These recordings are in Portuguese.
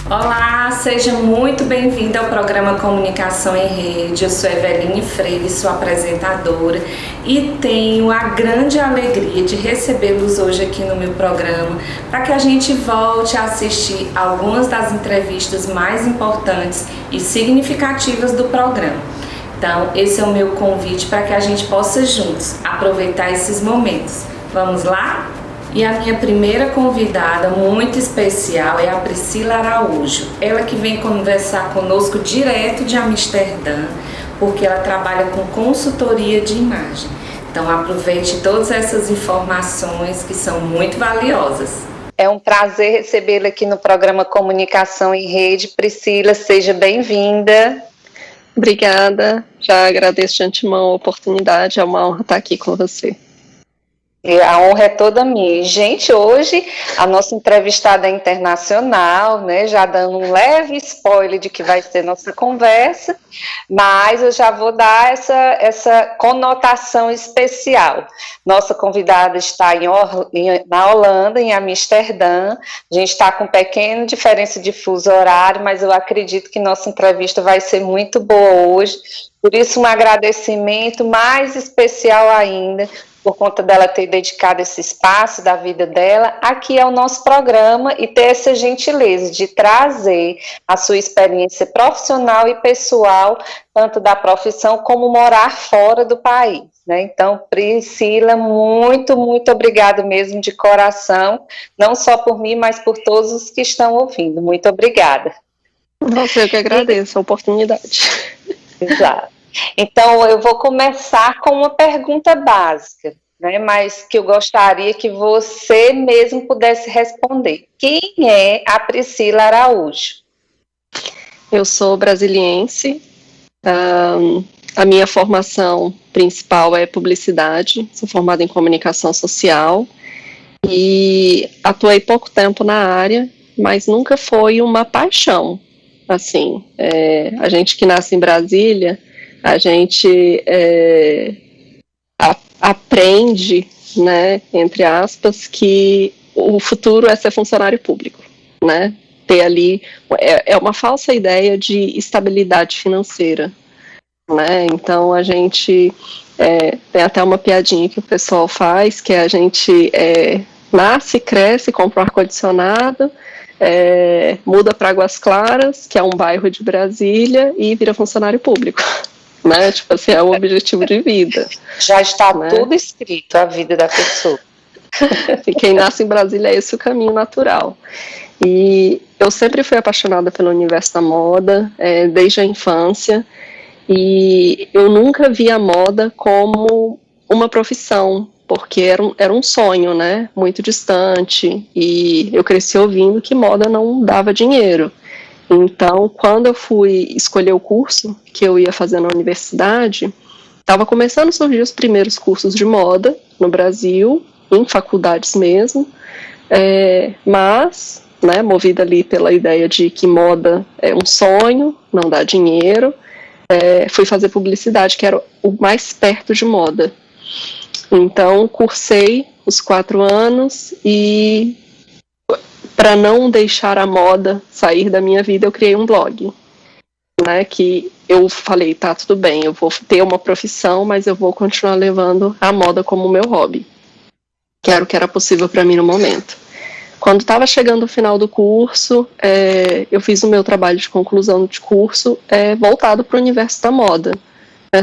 Olá, seja muito bem-vinda ao programa Comunicação em Rede. Eu sou Eveline Freire, sua apresentadora, e tenho a grande alegria de recebê-los hoje aqui no meu programa para que a gente volte a assistir algumas das entrevistas mais importantes e significativas do programa. Então, esse é o meu convite para que a gente possa juntos aproveitar esses momentos. Vamos lá? E a minha primeira convidada muito especial é a Priscila Araújo. Ela que vem conversar conosco direto de Amsterdã, porque ela trabalha com consultoria de imagem. Então aproveite todas essas informações que são muito valiosas. É um prazer recebê-la aqui no programa Comunicação em Rede. Priscila, seja bem-vinda. Obrigada, já agradeço de antemão a oportunidade, é uma honra estar aqui com você. A honra é toda minha. Gente, hoje a nossa entrevistada é internacional, né? Já dando um leve spoiler de que vai ser nossa conversa, mas eu já vou dar essa conotação especial. Nossa convidada está na Holanda, em Amsterdã. A gente está com pequena diferença de fuso horário, mas eu acredito que nossa entrevista vai ser muito boa hoje. Por isso, um agradecimento mais especial ainda, por conta dela ter dedicado esse espaço da vida dela aqui ao nosso programa e ter essa gentileza de trazer a sua experiência profissional e pessoal, tanto da profissão como morar fora do país, né? Então, Priscila, muito, muito obrigada mesmo de coração, não só por mim, mas por todos os que estão ouvindo. Muito obrigada. Nossa, eu que agradeço a oportunidade. Exato. Então, eu vou começar com uma pergunta básica, né, mas que eu gostaria que você mesmo pudesse responder. Quem é a Priscila Araújo? Eu sou brasiliense, a minha formação principal é publicidade, sou formada em comunicação social e atuei pouco tempo na área, mas nunca foi uma paixão. Assim, a gente que nasce em Brasília, a gente aprende, né, entre aspas, que o futuro é ser funcionário público, né? Ter ali, é uma falsa ideia de estabilidade financeira, né? Então a gente, tem até uma piadinha que o pessoal faz, que a gente nasce, cresce, compra um ar-condicionado, muda para Águas Claras, que é um bairro de Brasília, e vira funcionário público. Né? Tipo assim, é um objetivo de vida. Já está, né? Tudo escrito, a vida da pessoa. E quem nasce em Brasília é esse o caminho natural. E eu sempre fui apaixonada pelo universo da moda, desde a infância, e eu nunca vi a moda como uma profissão, porque era um sonho, né? Muito distante, e eu cresci ouvindo que moda não dava dinheiro. Então, quando eu fui escolher o curso que eu ia fazer na universidade, estava começando a surgir os primeiros cursos de moda no Brasil, em faculdades mesmo, mas, né, movida ali pela ideia de que moda é um sonho, não dá dinheiro, fui fazer publicidade, que era o mais perto de moda. Então, cursei os 4 anos e, para não deixar a moda sair da minha vida, eu criei um blog, né, que eu falei, tá, tudo bem, eu vou ter uma profissão, mas eu vou continuar levando a moda como meu hobby, que era o que era possível para mim no momento. Quando estava chegando o final do curso, eu fiz o meu trabalho de conclusão de curso voltado para o universo da moda,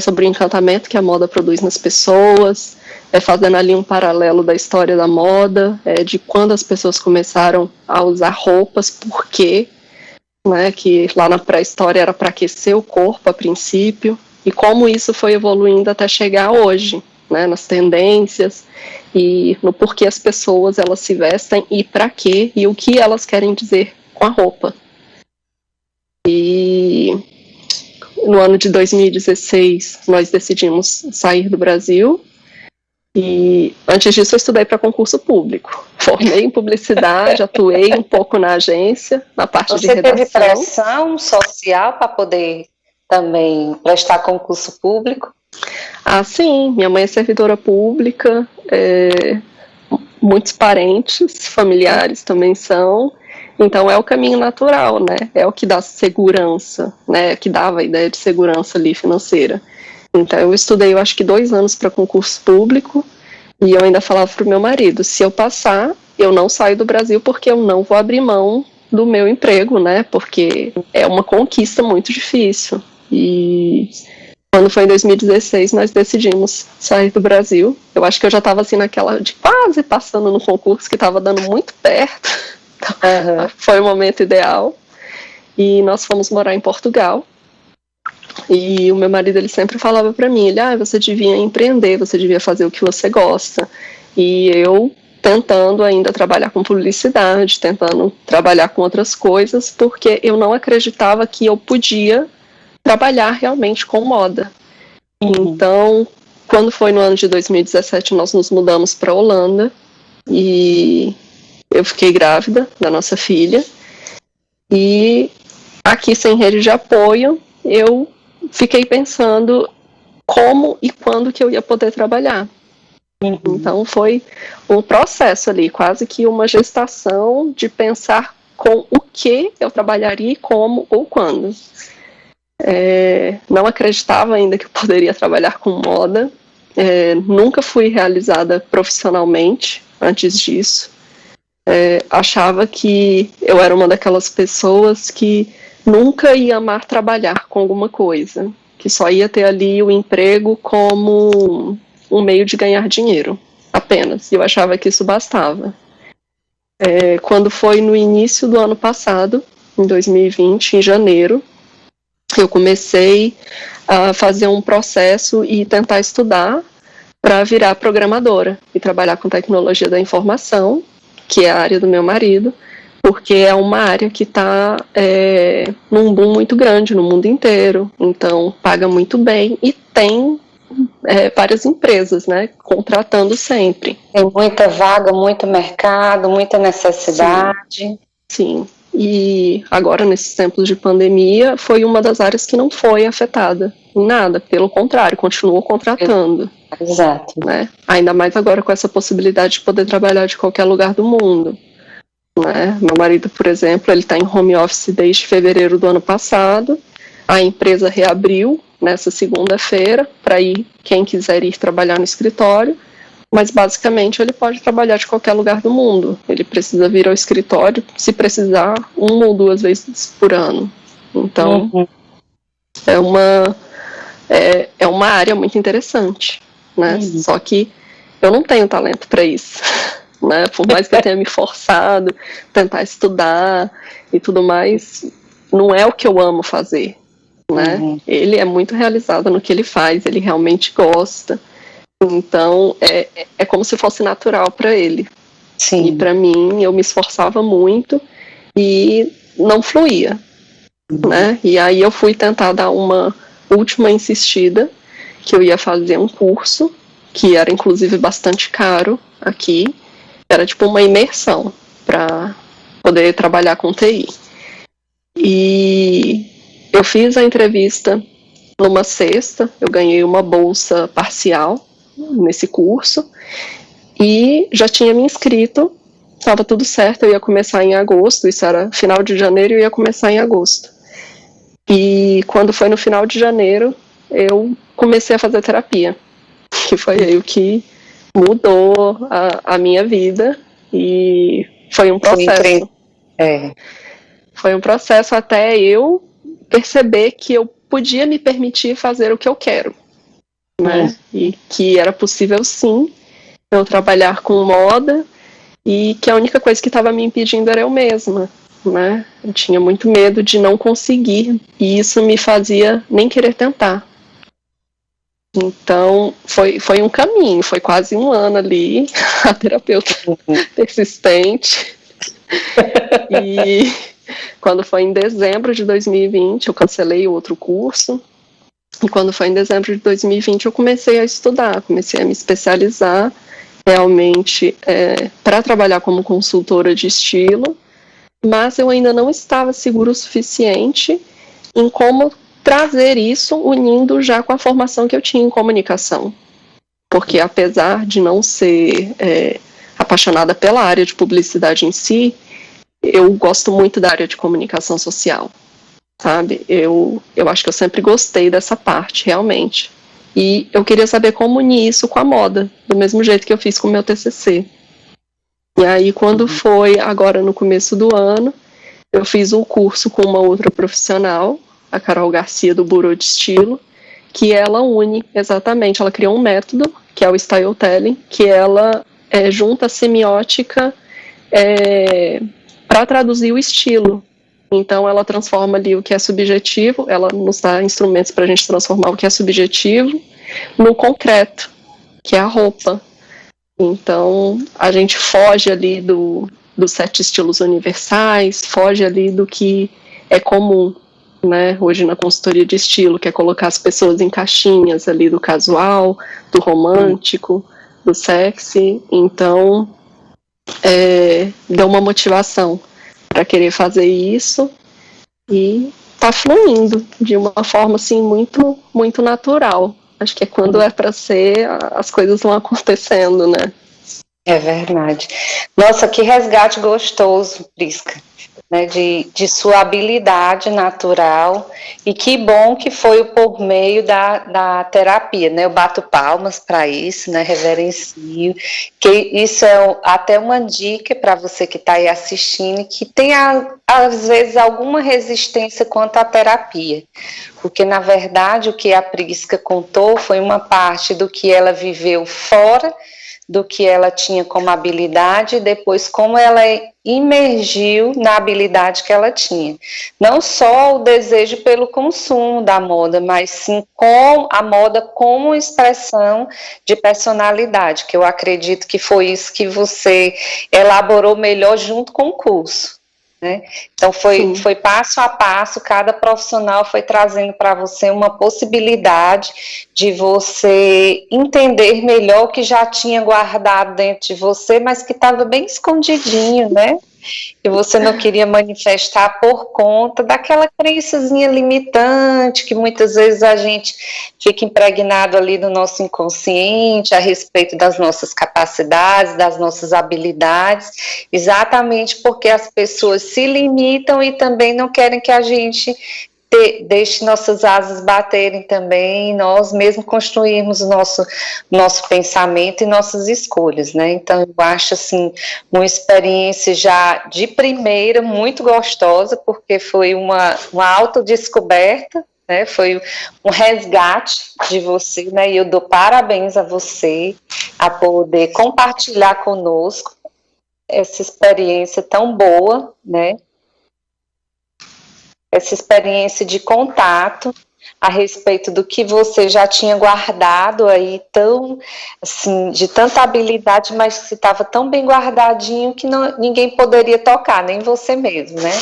sobre o encantamento que a moda produz nas pessoas, fazendo ali um paralelo da história da moda, de quando as pessoas começaram a usar roupas, por quê, né, que lá na pré-história era para aquecer o corpo a princípio, e como isso foi evoluindo até chegar hoje, né, nas tendências, e no porquê as pessoas elas se vestem, e para quê, e o que elas querem dizer com a roupa. E no ano de 2016, nós decidimos sair do Brasil, e antes disso eu estudei para concurso público. Formei em publicidade, atuei um pouco na agência, na parte de redação. Você teve pressão social para poder também prestar concurso público? Ah, sim. Minha mãe é servidora pública, muitos parentes, familiares também são. Então é o caminho natural, né? É o que dá segurança, né? Que dava a ideia de segurança ali financeira. Então eu estudei, eu acho que 2 anos para concurso público, e eu ainda falava pro meu marido, se eu passar, eu não saio do Brasil porque eu não vou abrir mão do meu emprego, né? Porque é uma conquista muito difícil. E quando foi em 2016, nós decidimos sair do Brasil. Eu acho que eu já estava assim naquela de quase passando no concurso, que estava dando muito perto. Então, foi o momento ideal. E nós fomos morar em Portugal. E o meu marido, ele sempre falava para mim, você devia empreender, você devia fazer o que você gosta. E eu tentando ainda trabalhar com publicidade, tentando trabalhar com outras coisas, porque eu não acreditava que eu podia trabalhar realmente com moda. Então, quando foi no ano de 2017, nós nos mudamos para a Holanda e eu fiquei grávida da nossa filha. E aqui, sem rede de apoio, eu fiquei pensando como e quando que eu ia poder trabalhar. Então foi um processo ali, quase que uma gestação de pensar com o que eu trabalharia, como ou quando. Não acreditava ainda que eu poderia trabalhar com moda, nunca fui realizada profissionalmente antes disso. Achava que eu era uma daquelas pessoas que nunca ia amar trabalhar com alguma coisa, que só ia ter ali o emprego como um meio de ganhar dinheiro, apenas. E eu achava que isso bastava. Quando foi no início do ano passado, em 2020, em janeiro, eu comecei a fazer um processo e tentar estudar para virar programadora e trabalhar com tecnologia da informação, que é a área do meu marido, porque é uma área que está num boom muito grande no mundo inteiro, então paga muito bem e tem várias empresas, né, contratando sempre. Tem muita vaga, muito mercado, muita necessidade. Sim. E agora, nesses tempos de pandemia, foi uma das áreas que não foi afetada em nada, pelo contrário, continuou contratando. Exato. Né? Ainda mais agora com essa possibilidade de poder trabalhar de qualquer lugar do mundo. Né? Meu marido, por exemplo, ele está em home office desde fevereiro do ano passado. A empresa reabriu nessa segunda-feira para ir quem quiser ir trabalhar no escritório, mas basicamente ele pode trabalhar de qualquer lugar do mundo. Ele precisa vir ao escritório, se precisar, 1 ou 2 vezes por ano. Então, é uma área muito interessante, né? Só que eu não tenho talento para isso, né? Por mais que eu tenha me forçado, tentar estudar e tudo mais, não é o que eu amo fazer, né? Ele é muito realizado no que ele faz, ele realmente gosta. Então, é como se fosse natural para ele. Sim. E para mim, eu me esforçava muito e não fluía, né? E aí eu fui tentar dar uma última insistida, que eu ia fazer um curso, que era inclusive bastante caro aqui, era tipo uma imersão para poder trabalhar com TI. E eu fiz a entrevista numa sexta, eu ganhei uma bolsa parcial nesse curso e já tinha me inscrito, estava tudo certo, eu ia começar em agosto, isso era final de janeiro, eu ia começar em agosto. E quando foi no final de janeiro, eu comecei a fazer terapia, que foi aí o que mudou a minha vida, e foi um processo. Foi um processo até eu perceber que eu podia me permitir fazer o que eu quero, né? E que era possível sim eu trabalhar com moda e que a única coisa que estava me impedindo era eu mesma, né? Eu tinha muito medo de não conseguir e isso me fazia nem querer tentar. Então foi um caminho, foi quase 1 ano ali, a terapeuta persistente. E quando foi em dezembro de 2020 eu cancelei o outro curso. E quando foi em dezembro de 2020 eu comecei a estudar, comecei a me especializar realmente para trabalhar como consultora de estilo, mas eu ainda não estava segura o suficiente em como trazer isso unindo já com a formação que eu tinha em comunicação. Porque apesar de não ser apaixonada pela área de publicidade em si, eu gosto muito da área de comunicação social, sabe? Eu acho que eu sempre gostei dessa parte, realmente. E eu queria saber como unir isso com a moda, do mesmo jeito que eu fiz com o meu TCC. E aí, quando foi agora no começo do ano, eu fiz um curso com uma outra profissional, a Carol Garcia, do Bureau de Estilo, que ela une exatamente, ela criou um método, que é o Styletelling, que ela junta a semiótica para traduzir o estilo. Então, ela transforma ali o que é subjetivo, ela nos dá instrumentos para a gente transformar o que é subjetivo no concreto, que é a roupa. Então, a gente foge ali dos 7 estilos universais, foge ali do que é comum, né? Hoje na consultoria de estilo, que é colocar as pessoas em caixinhas ali do casual, do romântico, do sexy. Então, deu uma motivação para querer fazer isso e tá fluindo de uma forma assim muito, muito natural. Acho que é quando é para ser, as coisas vão acontecendo, né? É verdade. Nossa, que resgate gostoso, Prisca, né, de sua habilidade natural, e que bom que foi por meio da terapia, né? Eu bato palmas para isso, né? Reverencio, que isso é até uma dica para você que está aí assistindo, que tem às vezes alguma resistência quanto à terapia, porque na verdade o que a Prisca contou foi uma parte do que ela viveu fora do que ela tinha como habilidade, e depois como ela imergiu na habilidade que ela tinha. Não só o desejo pelo consumo da moda, mas sim com a moda como expressão de personalidade, que eu acredito que foi isso que você elaborou melhor junto com o curso. Né? Então foi passo a passo, cada profissional foi trazendo para você uma possibilidade de você entender melhor o que já tinha guardado dentro de você, mas que estava bem escondidinho, né? Que você não queria manifestar por conta daquela crençazinha limitante que muitas vezes a gente fica impregnado ali no nosso inconsciente a respeito das nossas capacidades, das nossas habilidades, exatamente porque as pessoas se limitam e também não querem que a gente deixe nossas asas baterem também, nós mesmos construirmos o nosso pensamento e nossas escolhas, né? Então, eu acho, assim, uma experiência já de primeira muito gostosa, porque foi uma autodescoberta, né? Foi um resgate de você, né? E eu dou parabéns a você a poder compartilhar conosco essa experiência tão boa, né? Essa experiência de contato a respeito do que você já tinha guardado aí, tão, assim, de tanta habilidade, mas que estava tão bem guardadinho que ninguém poderia tocar, nem você mesmo, né?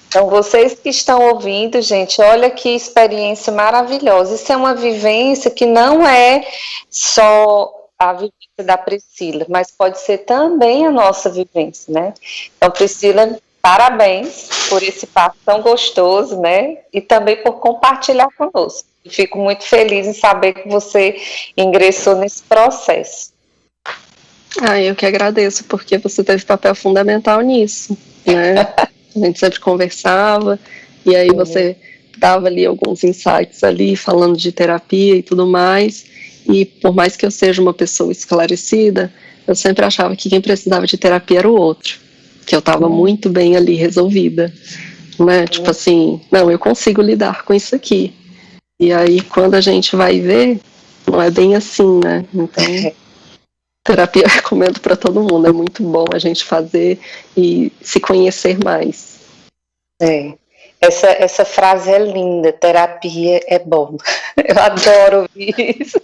Então, vocês que estão ouvindo, gente, olha que experiência maravilhosa. Isso é uma vivência que não é só a vivência da Priscila, mas pode ser também a nossa vivência, né? Então, Priscila, parabéns por esse papo tão gostoso, né? E também por compartilhar conosco. Fico muito feliz em saber que você ingressou nesse processo. Eu que agradeço, porque você teve papel fundamental nisso, né? A gente sempre conversava, e aí você dava ali alguns insights ali, falando de terapia e tudo mais, e por mais que eu seja uma pessoa esclarecida, eu sempre achava que quem precisava de terapia era o outro, que eu estava muito bem ali resolvida, né? Tipo assim, não, eu consigo lidar com isso aqui. E aí, quando a gente vai ver, não é bem assim, né? Então, terapia eu recomendo para todo mundo, é muito bom a gente fazer e se conhecer mais. Essa frase é linda, terapia é bom. Eu adoro ouvir isso.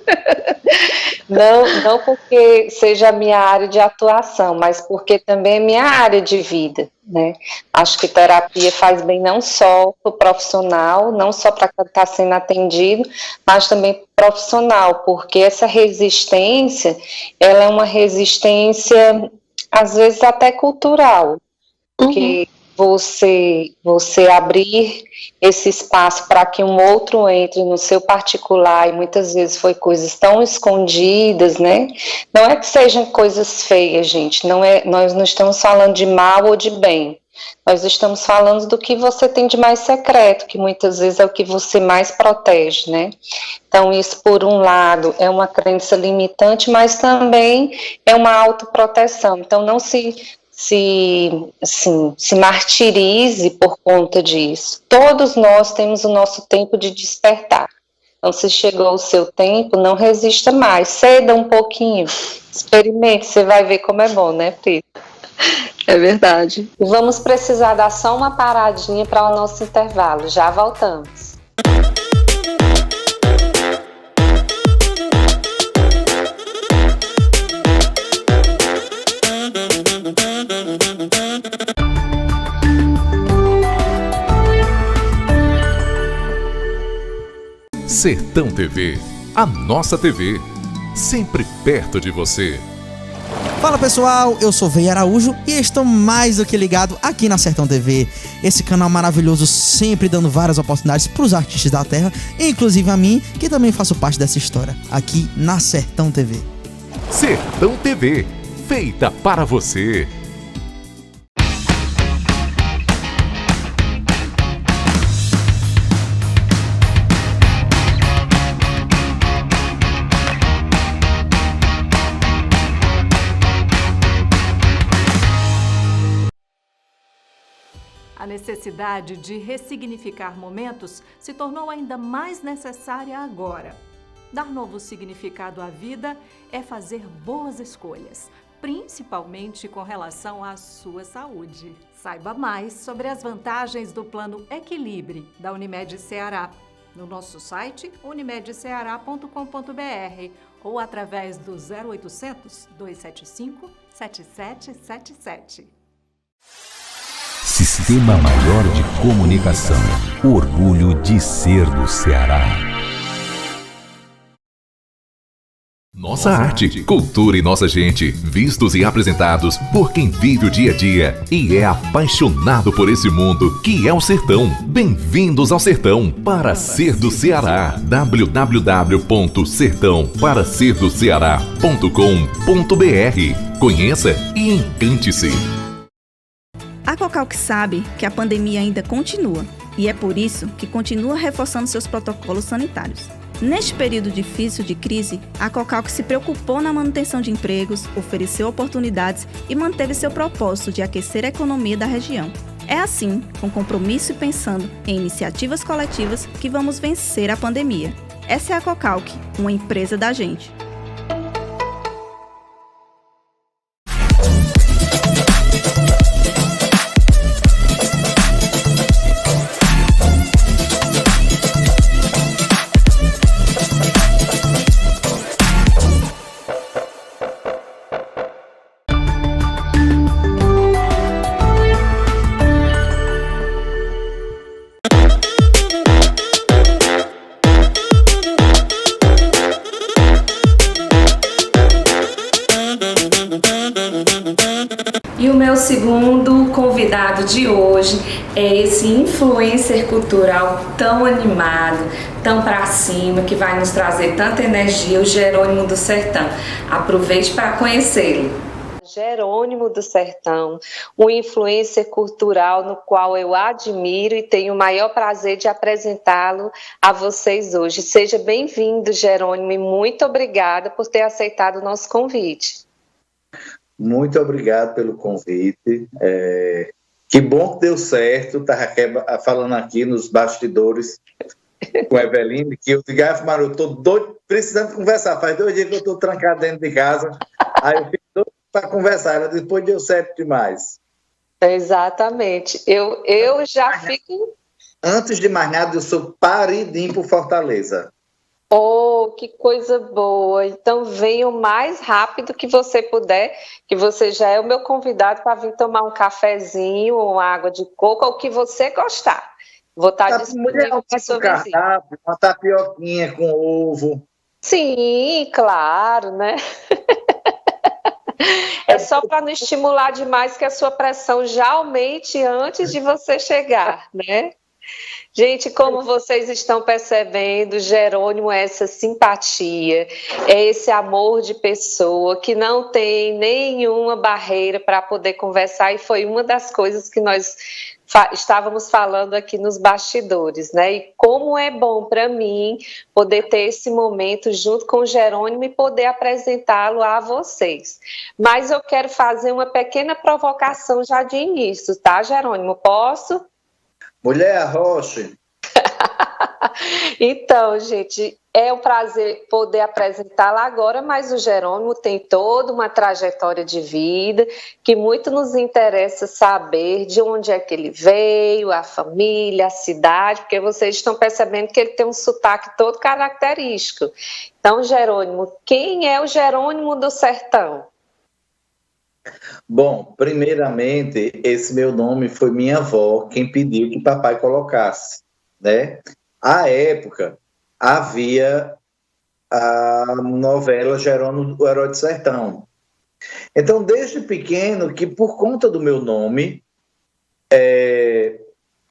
Não porque seja a minha área de atuação, mas porque também é minha área de vida, né? Acho que terapia faz bem não só para o profissional, não só para quem está sendo atendido, mas também para o profissional, porque essa resistência, ela é uma resistência, às vezes até cultural, porque você abrir esse espaço para que um outro entre no seu particular, e muitas vezes foi coisas tão escondidas, né? Não é que sejam coisas feias, gente, nós não estamos falando de mal ou de bem, Nós estamos falando do que você tem de mais secreto, que muitas vezes é o que você mais protege, né? Então, isso, por um lado, é uma crença limitante, mas também é uma autoproteção. Então, não se martirize por conta disso. Todos nós temos o nosso tempo de despertar. Então, se chegou o seu tempo, não resista mais, ceda um pouquinho, experimente, você vai ver como é bom, né, Pri? É verdade. E vamos precisar dar só uma paradinha para o nosso intervalo, já voltamos. Sertão TV, a nossa TV, sempre perto de você. Fala pessoal, eu sou Vei Araújo e estou mais do que ligado aqui na Sertão TV. Esse canal maravilhoso, sempre dando várias oportunidades para os artistas da terra, inclusive a mim, que também faço parte dessa história, aqui na Sertão TV. Sertão TV, feita para você. A necessidade de ressignificar momentos se tornou ainda mais necessária agora. Dar novo significado à vida é fazer boas escolhas, principalmente com relação à sua saúde. Saiba mais sobre as vantagens do Plano Equilibre da Unimed Ceará no nosso site unimedceara.com.br ou através do 0800 275 7777. Sistema Maior de Comunicação. O orgulho de ser do Ceará. Nossa arte, cultura e nossa gente, vistos e apresentados por quem vive o dia a dia e é apaixonado por esse mundo que é o sertão. Bem-vindos ao Sertão para Ser do Ceará. www.sertãoparaserdocceará.com.br. Conheça e encante-se. A Cocalc sabe que a pandemia ainda continua e é por isso que continua reforçando seus protocolos sanitários. Neste período difícil de crise, a Cocalc se preocupou na manutenção de empregos, ofereceu oportunidades e manteve seu propósito de aquecer a economia da região. É assim, com compromisso e pensando em iniciativas coletivas, que vamos vencer a pandemia. Essa é a Cocalc, uma empresa da gente. E o meu segundo convidado de hoje é esse influencer cultural tão animado, tão pra cima, que vai nos trazer tanta energia, o Jerônimo do Sertão. Aproveite para conhecê-lo. Jerônimo do Sertão, um influencer cultural no qual eu admiro e tenho o maior prazer de apresentá-lo a vocês hoje. Seja bem-vindo, Jerônimo, e muito obrigada por ter aceitado o nosso convite. Muito obrigado pelo convite. Que bom que deu certo. Estava falando aqui nos bastidores com a Eveline, que eu digo, Mário, eu estou doido, precisando conversar. Faz 2 dias que eu estou trancado dentro de casa. Aí eu fico doido para conversar. Ela depois deu certo demais. Exatamente. Eu já fico... Antes de mais nada, eu sou paridinho por Fortaleza. Oh, que coisa boa! Então venha o mais rápido que você puder, que você já é o meu convidado para vir tomar um cafezinho, uma água de coco, ou o que você gostar. Vou estar disponível para sua visita. Uma tapioquinha com ovo. Sim, claro, né? É só para não estimular demais que a sua pressão já aumente antes de você chegar, né? Gente, como vocês estão percebendo, Jerônimo é essa simpatia, é esse amor de pessoa que não tem nenhuma barreira para poder conversar, e foi uma das coisas que nós estávamos falando aqui nos bastidores, né? E como é bom para mim poder ter esse momento junto com o Jerônimo e poder apresentá-lo a vocês. Mas eu quero fazer uma pequena provocação já de início, tá, Jerônimo? Posso? Mulher arroche. Então, gente, é um prazer poder apresentá-la agora, mas o Jerônimo tem toda uma trajetória de vida que muito nos interessa saber de onde é que ele veio, a família, a cidade, porque vocês estão percebendo que ele tem um sotaque todo característico. Então, Jerônimo, quem é o Jerônimo do Sertão? Bom, primeiramente, esse meu nome foi minha avó quem pediu que papai colocasse, né? À época, havia a novela Jerônimo, o Herói do Sertão. Então, desde pequeno, que por conta do meu nome,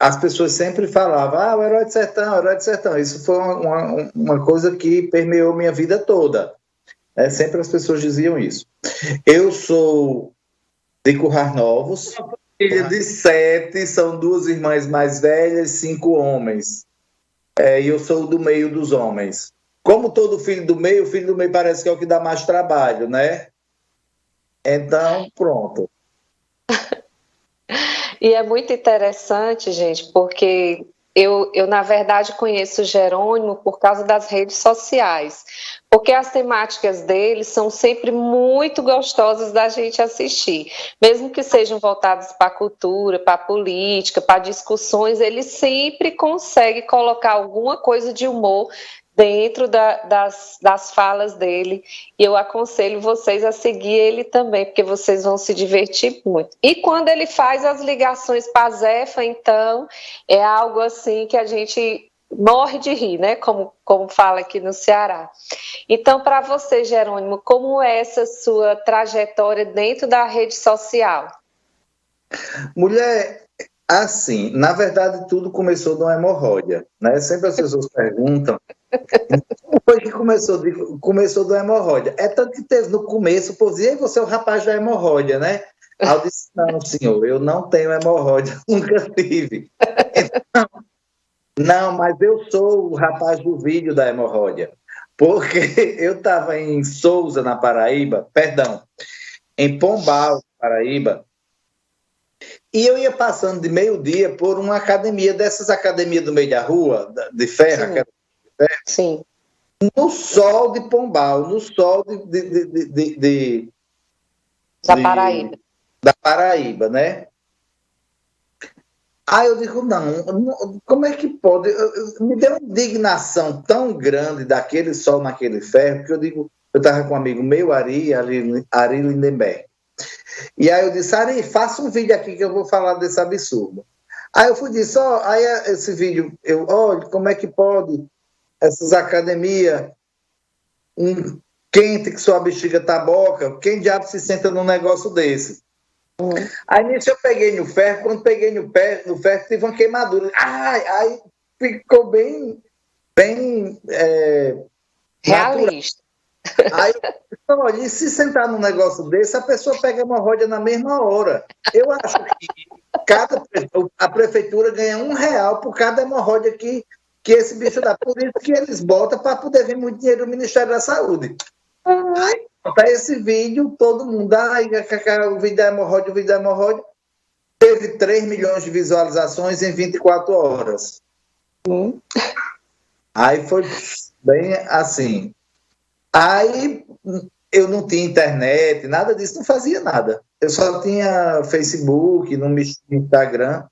as pessoas sempre falavam, o Herói do Sertão, o Herói do Sertão. Isso foi uma coisa que permeou minha vida toda. Sempre as pessoas diziam isso. Eu sou de Currais Novos, filha de 7, são 2 irmãs mais velhas, 5 homens. E eu sou do meio dos homens. Como todo filho do meio, o filho do meio parece que é o que dá mais trabalho, né? Então, pronto. E é muito interessante, gente, porque eu, na verdade, conheço o Jerônimo por causa das redes sociais, porque as temáticas dele são sempre muito gostosas da gente assistir, mesmo que sejam voltadas para a cultura, para a política, para discussões, ele sempre consegue colocar alguma coisa de humor dentro das falas dele, e eu aconselho vocês a seguir ele também, porque vocês vão se divertir muito. E quando ele faz as ligações para a Zefa, então, é algo assim que a gente morre de rir, né? Como fala aqui no Ceará. Então, para você, Jerônimo, como é essa sua trajetória dentro da rede social? Mulher, assim, na verdade, tudo começou de uma hemorroida, né? Sempre as pessoas perguntam como foi que começou da hemorroida. É tanto que teve no começo, pô, e você é o rapaz da hemorroida, né? Aí eu disse, não, senhor, eu não tenho hemorroida, nunca tive. Então, não, mas eu sou o rapaz do vídeo da hemorroida, porque eu estava em Souza, na Paraíba, em Pombal, Paraíba, e eu ia passando de meio-dia por uma academia, dessas academias do meio da rua, de ferro. Sim. No sol de Pombal, no sol da Paraíba, né? Aí eu digo, não, como é que pode? Me deu uma indignação tão grande daquele sol naquele ferro, que eu digo, eu estava com um amigo meu, Ari Lindenberg. E aí eu disse, Ari, faça um vídeo aqui que eu vou falar desse absurdo. Aí eu disse, aí esse vídeo, olha, como é que pode essas academias, quente que sua bexiga tá boca, quem diabo se senta num negócio desse? Aí nisso eu peguei no ferro, quando peguei no ferro tive uma queimadura. Aí ficou bem realista. Aí eu disse, olha, e se sentar num negócio desse, a pessoa pega hemorroida na mesma hora. Eu acho que a prefeitura ganha R$1 por cada hemorroida que esse bicho dá. Por isso que eles botam para poder vir muito dinheiro do Ministério da Saúde. Aí, tá esse vídeo, todo mundo, o vídeo da hemorroida, teve 3 milhões de visualizações em 24 horas. Aí foi bem assim. Aí eu não tinha internet, nada disso, não fazia nada. Eu só tinha Facebook, não mexia no Instagram.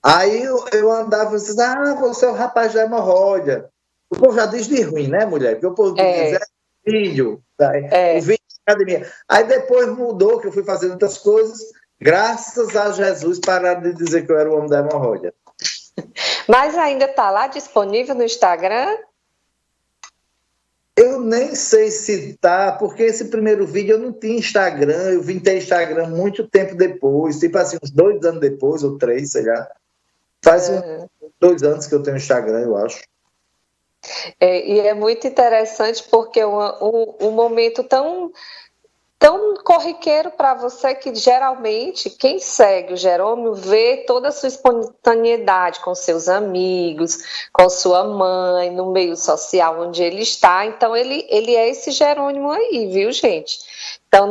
Aí eu andava e disse, você é o rapaz da hemorroida. O povo já diz de ruim, né, mulher? Porque o povo diz, vídeo, o vídeo da academia. Aí depois mudou, que eu fui fazendo outras coisas, graças a Jesus pararam de dizer que eu era o homem da hemorroida. Mas ainda está lá disponível no Instagram? Eu nem sei se tá, porque esse primeiro vídeo eu não tinha Instagram, eu vim ter Instagram muito tempo depois, tipo assim, uns 2 anos depois, ou 3, sei lá. Faz 2 anos que eu tenho Instagram, eu acho. E é muito interessante porque um momento tão corriqueiro para você que geralmente quem segue o Jerônimo vê toda a sua espontaneidade com seus amigos, com sua mãe, no meio social onde ele está. Então ele é esse Jerônimo aí, viu, gente? Então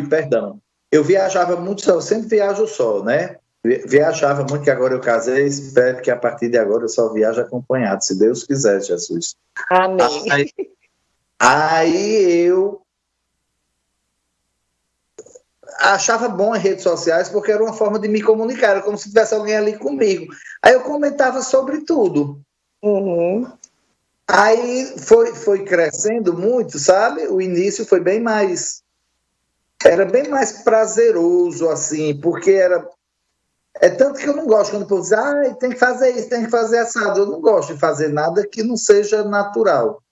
perdão. Eu viajava muito só, eu sempre viajo só, né? Viajava muito, que agora eu casei, espero que a partir de agora eu só viaje acompanhado, se Deus quiser, Jesus. Amém. Aí eu achava bom as redes sociais porque era uma forma de me comunicar, era como se tivesse alguém ali comigo. Aí eu comentava sobre tudo. Aí foi crescendo muito, sabe? O início foi era bem mais prazeroso, assim, porque é tanto que eu não gosto quando o povo diz, tem que fazer isso, tem que fazer assado. Eu não gosto de fazer nada que não seja natural.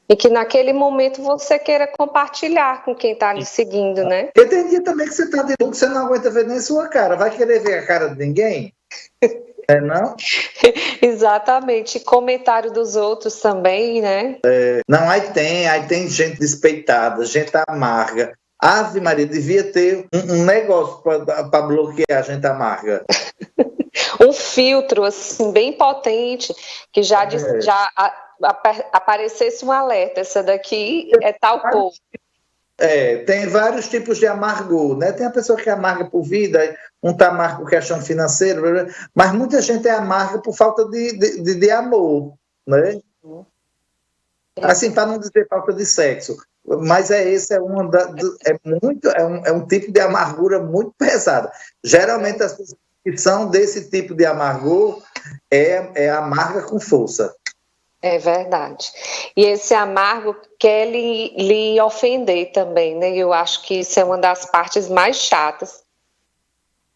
E que naquele momento você queira compartilhar com quem está lhe seguindo, né? Porque tem dia também que você está de luto, você não aguenta ver nem sua cara. Vai querer ver a cara de ninguém? Não? Exatamente. Comentário dos outros também, né? Não, aí tem gente despeitada, gente amarga. Ave Maria, devia ter um negócio para bloquear a gente amarga. Um filtro, assim, bem potente, que já aparecesse um alerta, essa daqui é tal povo. Tem vários tipos de amargor, né? Tem a pessoa que é amarga por vida, um está amargo por questão financeira, mas muita gente é amarga por falta de amor, né? Assim, para não dizer falta de sexo. Mas esse é um tipo de amargura muito pesada. Geralmente as pessoas que são desse tipo de amargor é amarga com força. É verdade. E esse amargo quer lhe ofender também, né? Eu acho que isso é uma das partes mais chatas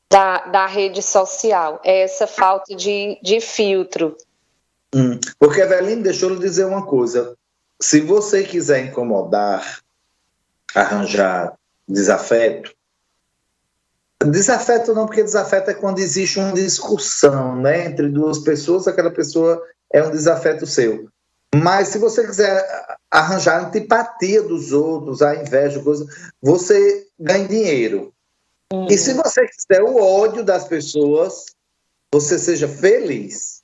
da rede social, é essa falta de filtro. Porque, Eveline, deixa eu lhe dizer uma coisa. Se você quiser incomodar, arranjar desafeto não, porque desafeto é quando existe uma discussão, né, entre duas pessoas, aquela pessoa é um desafeto seu. Mas se você quiser arranjar a antipatia dos outros, a inveja, você ganha dinheiro. E se você quiser o ódio das pessoas, você seja feliz.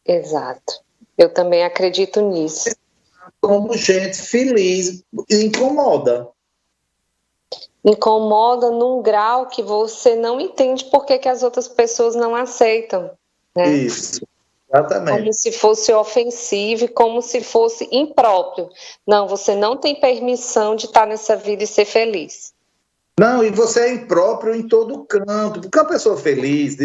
Exato. Eu também acredito nisso. Como gente feliz incomoda. Incomoda num grau que você não entende por que as outras pessoas não aceitam. Né? Isso, exatamente. Como se fosse ofensivo, como se fosse impróprio. Não, você não tem permissão de estar nessa vida e ser feliz. Não, e você é impróprio em todo canto. Porque uma pessoa feliz,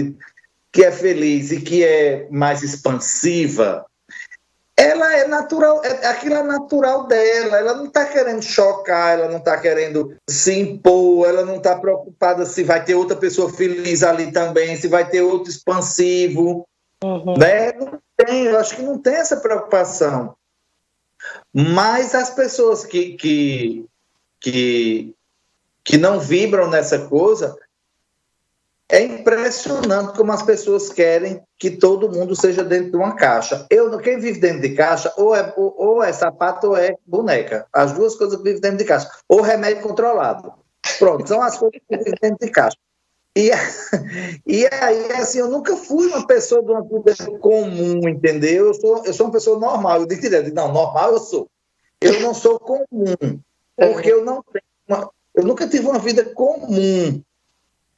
que é feliz e que é mais expansiva, ela é natural, aquilo é natural dela, ela não está querendo chocar, ela não está querendo se impor, ela não está preocupada se vai ter outra pessoa feliz ali também, se vai ter outro expansivo, né? Não tem, eu acho que não tem essa preocupação. Mas as pessoas que não vibram nessa coisa, é impressionante como as pessoas querem que todo mundo seja dentro de uma caixa. Quem vive dentro de caixa, ou é sapato ou é boneca. As duas coisas que vivem dentro de caixa. Ou remédio controlado. Pronto, são as coisas que vivem dentro de caixa. E aí, assim, eu nunca fui uma pessoa de uma vida comum, entendeu? Eu sou uma pessoa normal. Eu digo direto, não, normal eu sou. Eu não sou comum, porque eu nunca tive uma vida comum.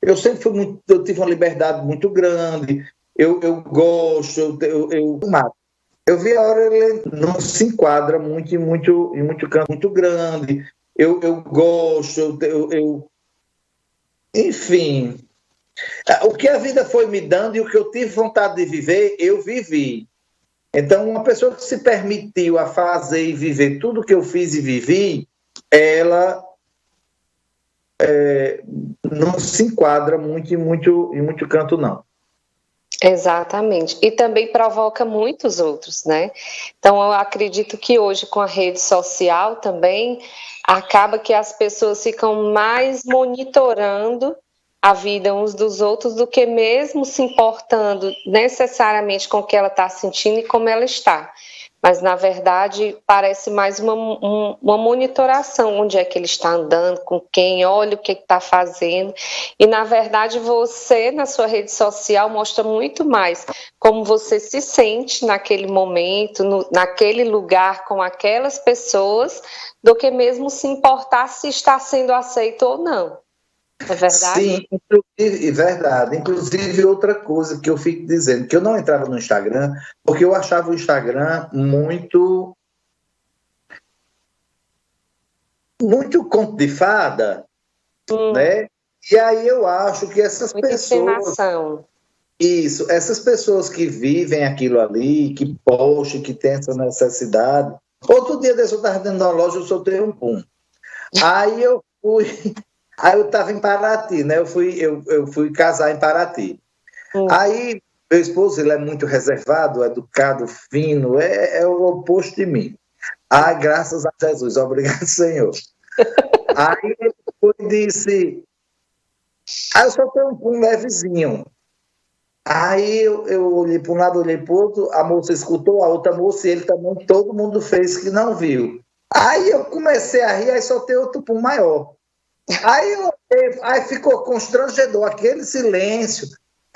Eu sempre eu tive uma liberdade muito grande, eu gosto, eu mato. Eu vi a hora ele não se enquadra muito em muito canto muito grande, eu gosto, enfim. O que a vida foi me dando e o que eu tive vontade de viver, eu vivi. Então, uma pessoa que se permitiu a fazer e viver tudo que eu fiz e vivi, ela não se enquadra muito em muito canto, não. Exatamente. E também provoca muitos outros, né? Então, eu acredito que hoje, com a rede social também, acaba que as pessoas ficam mais monitorando a vida uns dos outros do que mesmo se importando necessariamente com o que ela está sentindo e como ela está. Mas, na verdade, parece mais uma monitoração, onde é que ele está andando, com quem, olha o que está fazendo. E, na verdade, você, na sua rede social, mostra muito mais como você se sente naquele momento, naquele lugar, com aquelas pessoas, do que mesmo se importar se está sendo aceito ou não. É verdade? Sim, é verdade. Inclusive, outra coisa que eu fico dizendo, que eu não entrava no Instagram, porque eu achava o Instagram muito conto de fada, né? E aí eu acho que essas muita pessoas... encenação. Isso, essas pessoas que vivem aquilo ali, que postam, que têm essa necessidade... Outro dia desse eu estava dentro da loja, eu soltei um pum. Aí eu fui... Aí eu estava em Paraty, né? Eu fui casar em Paraty. Aí, meu esposo, ele é muito reservado, educado, fino, é o oposto de mim. Ai, graças a Jesus, obrigado, Senhor. Aí ele foi e disse... Aí eu só tenho um levezinho. Aí eu olhei para um lado, olhei para o outro, a moça escutou, a outra moça, e ele também, todo mundo fez que não viu. Aí eu comecei a rir, aí só tem outro pum maior. Aí ficou constrangedor, aquele silêncio.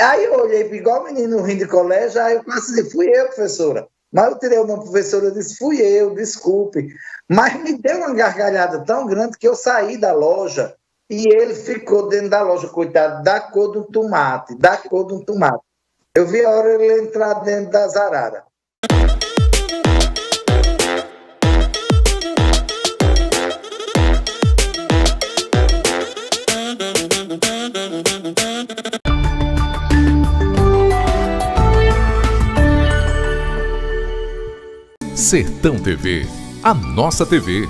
Aí eu olhei igual o menino rindo de colégio, aí eu quase disse, fui eu, professora. Mas eu tirei o nome professora, eu disse, fui eu, desculpe. Mas me deu uma gargalhada tão grande que eu saí da loja e ele ficou dentro da loja, coitado, da cor de um tomate. Eu vi a hora ele entrar dentro das araras. Sertão TV, a nossa TV,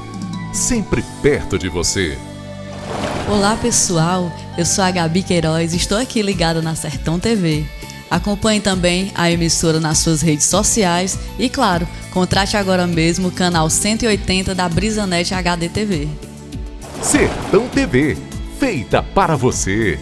sempre perto de você. Olá pessoal, eu sou a Gabi Queiroz e estou aqui ligada na Sertão TV. Acompanhe também a emissora nas suas redes sociais e, claro, contrate agora mesmo o canal 180 da Brisanet HD TV. Sertão TV, feita para você.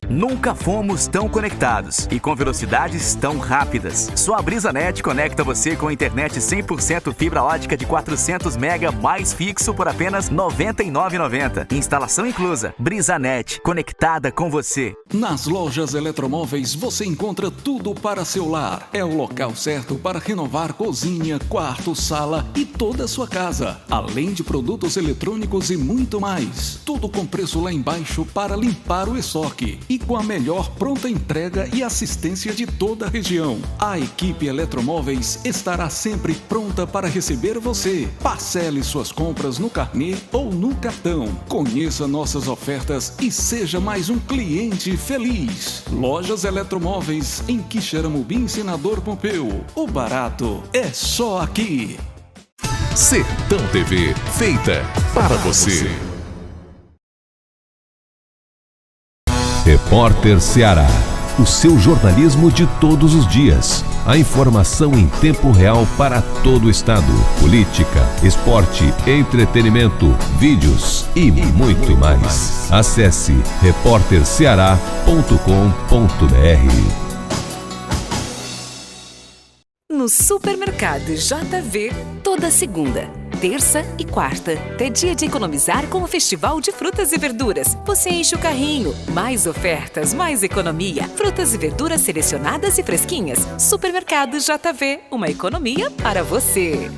Nunca fomos tão conectados e com velocidades tão rápidas. Só a Brisanet conecta você com internet 100% fibra ótica de 400 MB mais fixo por apenas R$ 99,90. Instalação inclusa. Brisanet, conectada com você. Nas lojas Eletromóveis você encontra tudo para seu lar. É o local certo para renovar cozinha, quarto, sala e toda a sua casa. Além de produtos eletrônicos e muito mais. Tudo com preço lá embaixo para limpar o estoque. E com a melhor pronta entrega e assistência de toda a região. A equipe Eletromóveis estará sempre pronta para receber você. Parcele suas compras no carnê ou no cartão. Conheça nossas ofertas e seja mais um cliente feliz. Lojas Eletromóveis em Quixeramobim, Senador Pompeu. O barato é só aqui. Sertão TV, feita para você. Repórter Ceará, o seu jornalismo de todos os dias. A informação em tempo real para todo o estado. Política, esporte, entretenimento, vídeos e muito mais. Acesse repórterceará.com.br. No Supermercado JV, toda segunda, terça e quarta, é dia de economizar com o Festival de Frutas e Verduras. Você enche o carrinho, mais ofertas, mais economia. Frutas e verduras selecionadas e fresquinhas. Supermercado JV, uma economia para você.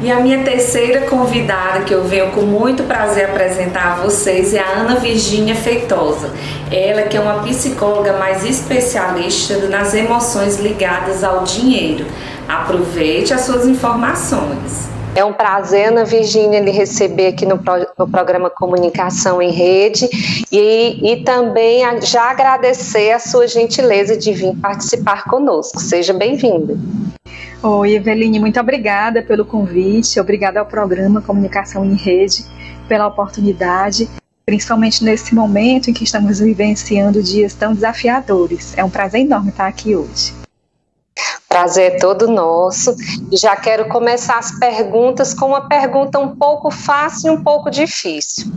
E a minha terceira convidada, que eu venho com muito prazer apresentar a vocês, é a Ana Virgínia Feitosa. Ela que é uma psicóloga mais especialista nas emoções ligadas ao dinheiro. Aproveite as suas informações. É um prazer, Ana Virgínia, lhe receber aqui no programa Comunicação em Rede e também já agradecer a sua gentileza de vir participar conosco. Seja bem-vinda. Oi, Eveline, muito obrigada pelo convite, obrigada ao programa Comunicação em Rede pela oportunidade, principalmente nesse momento em que estamos vivenciando dias tão desafiadores. É um prazer enorme estar aqui hoje. Prazer é todo nosso. E já quero começar as perguntas com uma pergunta um pouco fácil e um pouco difícil.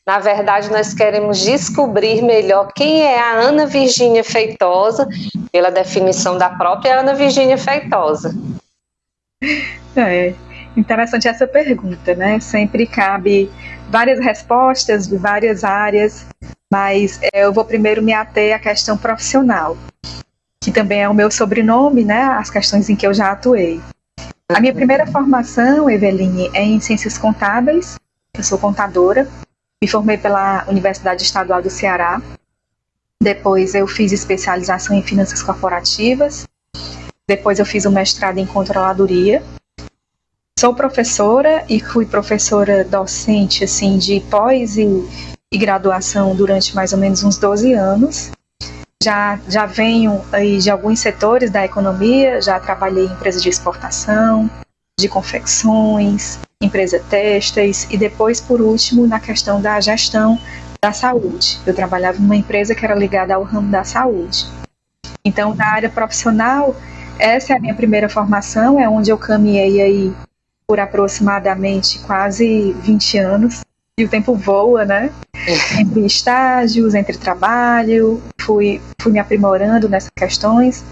Na verdade, nós queremos descobrir melhor quem é a Ana Virgínia Feitosa, pela definição da própria Ana Virgínia Feitosa. É interessante essa pergunta, né? Sempre cabe várias respostas de várias áreas, mas eu vou primeiro me ater à questão profissional, que também é o meu sobrenome, né, as questões em que eu já atuei. A minha primeira formação, Eveline, é em Ciências Contábeis. Eu sou contadora, me formei pela Universidade Estadual do Ceará. Depois eu fiz especialização em Finanças Corporativas. Depois eu fiz um mestrado em Controladoria. Sou professora e fui professora docente assim, de pós e graduação durante mais ou menos uns 12 anos. Já venho aí de alguns setores da economia, já trabalhei em empresa de exportação, de confecções, empresa têxteis e depois, por último, na questão da gestão da saúde. Eu trabalhava numa empresa que era ligada ao ramo da saúde. Então, na área profissional, essa é a minha primeira formação, é onde eu caminhei aí por aproximadamente quase 20 anos. E o tempo voa, né? Entre estágios, entre trabalho, fui me aprimorando nessas questões.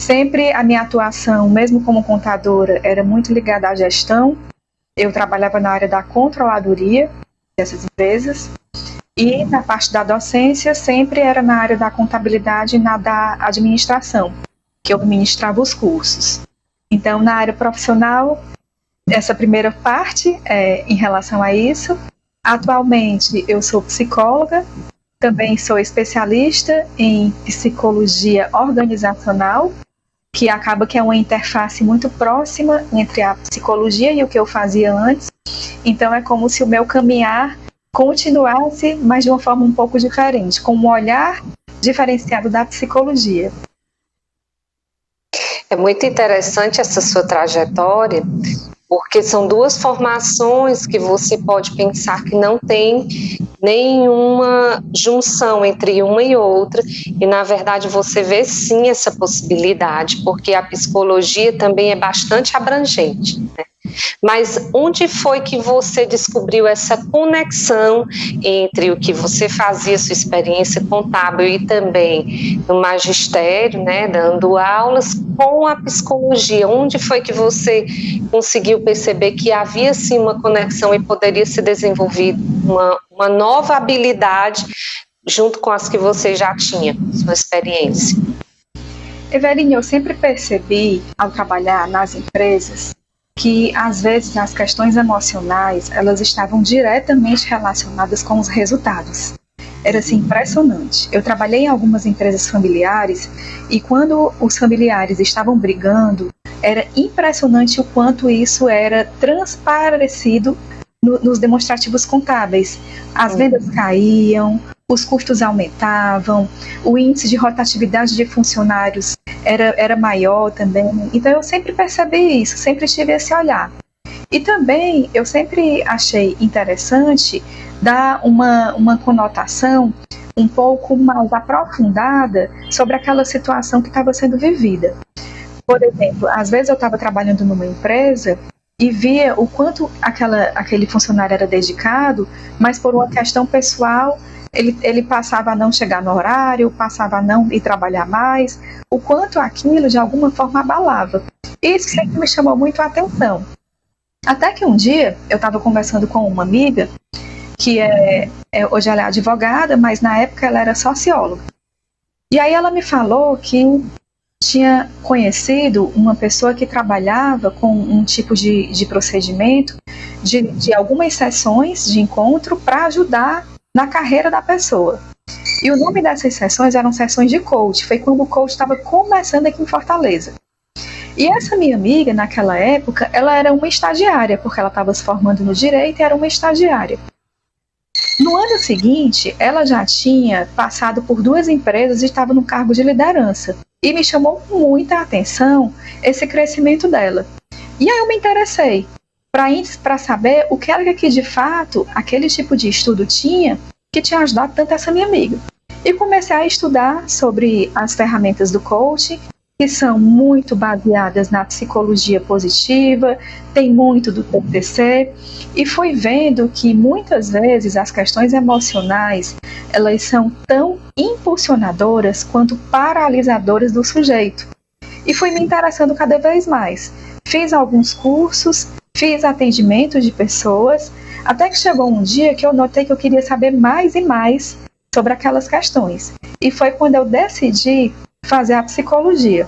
Sempre a minha atuação, mesmo como contadora, era muito ligada à gestão. Eu trabalhava na área da controladoria dessas empresas. E na parte da docência, sempre era na área da contabilidade e na da administração, que eu ministrava os cursos. Então, na área profissional, essa primeira parte é em relação a isso. Atualmente eu sou psicóloga, também sou especialista em psicologia organizacional, que acaba que é uma interface muito próxima entre a psicologia e o que eu fazia antes. Então é como se o meu caminhar continuasse, mas de uma forma um pouco diferente, com um olhar diferenciado da psicologia. É muito interessante essa sua trajetória, porque são duas formações que você pode pensar que não tem nenhuma junção entre uma e outra, e na verdade você vê sim essa possibilidade, porque a psicologia também é bastante abrangente, né? Mas onde foi que você descobriu essa conexão entre o que você fazia, sua experiência contábil e também no magistério, né, dando aulas, com a psicologia? Onde foi que você conseguiu perceber que havia sim uma conexão e poderia se desenvolver uma nova habilidade junto com as que você já tinha, sua experiência? Eveline, eu sempre percebi, ao trabalhar nas empresas, que às vezes as questões emocionais, elas estavam diretamente relacionadas com os resultados. Era assim, impressionante. Eu trabalhei em algumas empresas familiares e quando os familiares estavam brigando, era impressionante o quanto isso era transparecido nos demonstrativos contábeis. As vendas caíam, os custos aumentavam, o índice de rotatividade de funcionários era maior também. Então eu sempre percebi isso, sempre tive esse olhar. E também eu sempre achei interessante dar uma conotação um pouco mais aprofundada sobre aquela situação que estava sendo vivida. Por exemplo, às vezes eu estava trabalhando numa empresa e via o quanto aquele funcionário era dedicado, mas por uma questão pessoal, ele passava a não chegar no horário, passava a não ir trabalhar mais, o quanto aquilo de alguma forma abalava. Isso sempre me chamou muito a atenção. Até que um dia eu estava conversando com uma amiga, que hoje ela é advogada, mas na época ela era socióloga. E aí ela me falou que tinha conhecido uma pessoa que trabalhava com um tipo de procedimento, de algumas sessões de encontro para ajudar na carreira da pessoa. E o nome dessas sessões eram sessões de coach, foi quando o coach estava começando aqui em Fortaleza. E essa minha amiga, naquela época, ela era uma estagiária, porque ela estava se formando no direito e era uma estagiária. No ano seguinte, ela já tinha passado por 2 empresas e estava no cargo de liderança. E me chamou muita atenção esse crescimento dela. E aí eu me interessei para saber o que era que, de fato, aquele tipo de estudo tinha que tinha ajudado tanto essa minha amiga. E comecei a estudar sobre as ferramentas do coaching, que são muito baseadas na psicologia positiva, tem muito do TCC, e fui vendo que muitas vezes as questões emocionais, elas são tão impulsionadoras quanto paralisadoras do sujeito. E fui me interessando cada vez mais. Fiz alguns cursos, fiz atendimento de pessoas, até que chegou um dia que eu notei que eu queria saber mais e mais sobre aquelas questões. E foi quando eu decidi fazer a psicologia.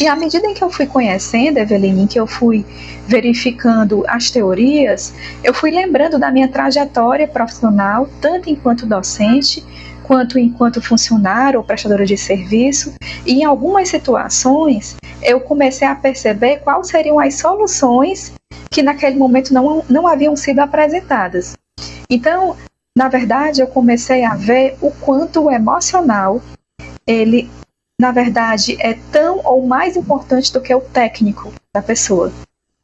E à medida em que eu fui conhecendo, Eveline, em que eu fui verificando as teorias, eu fui lembrando da minha trajetória profissional, tanto enquanto docente, quanto enquanto funcionária ou prestadora de serviço, e em algumas situações eu comecei a perceber quais seriam as soluções que naquele momento não haviam sido apresentadas. Então, na verdade, eu comecei a ver o quanto o emocional, ele, na verdade, é tão ou mais importante do que o técnico da pessoa.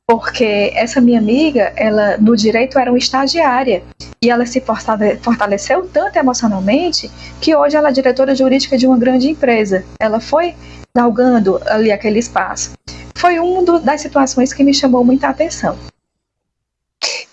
Porque essa minha amiga, ela no direito era uma estagiária, e ela se fortaleceu tanto emocionalmente que hoje ela é diretora jurídica de uma grande empresa. Ela foi galgando ali aquele espaço. Foi uma das situações que me chamou muita atenção.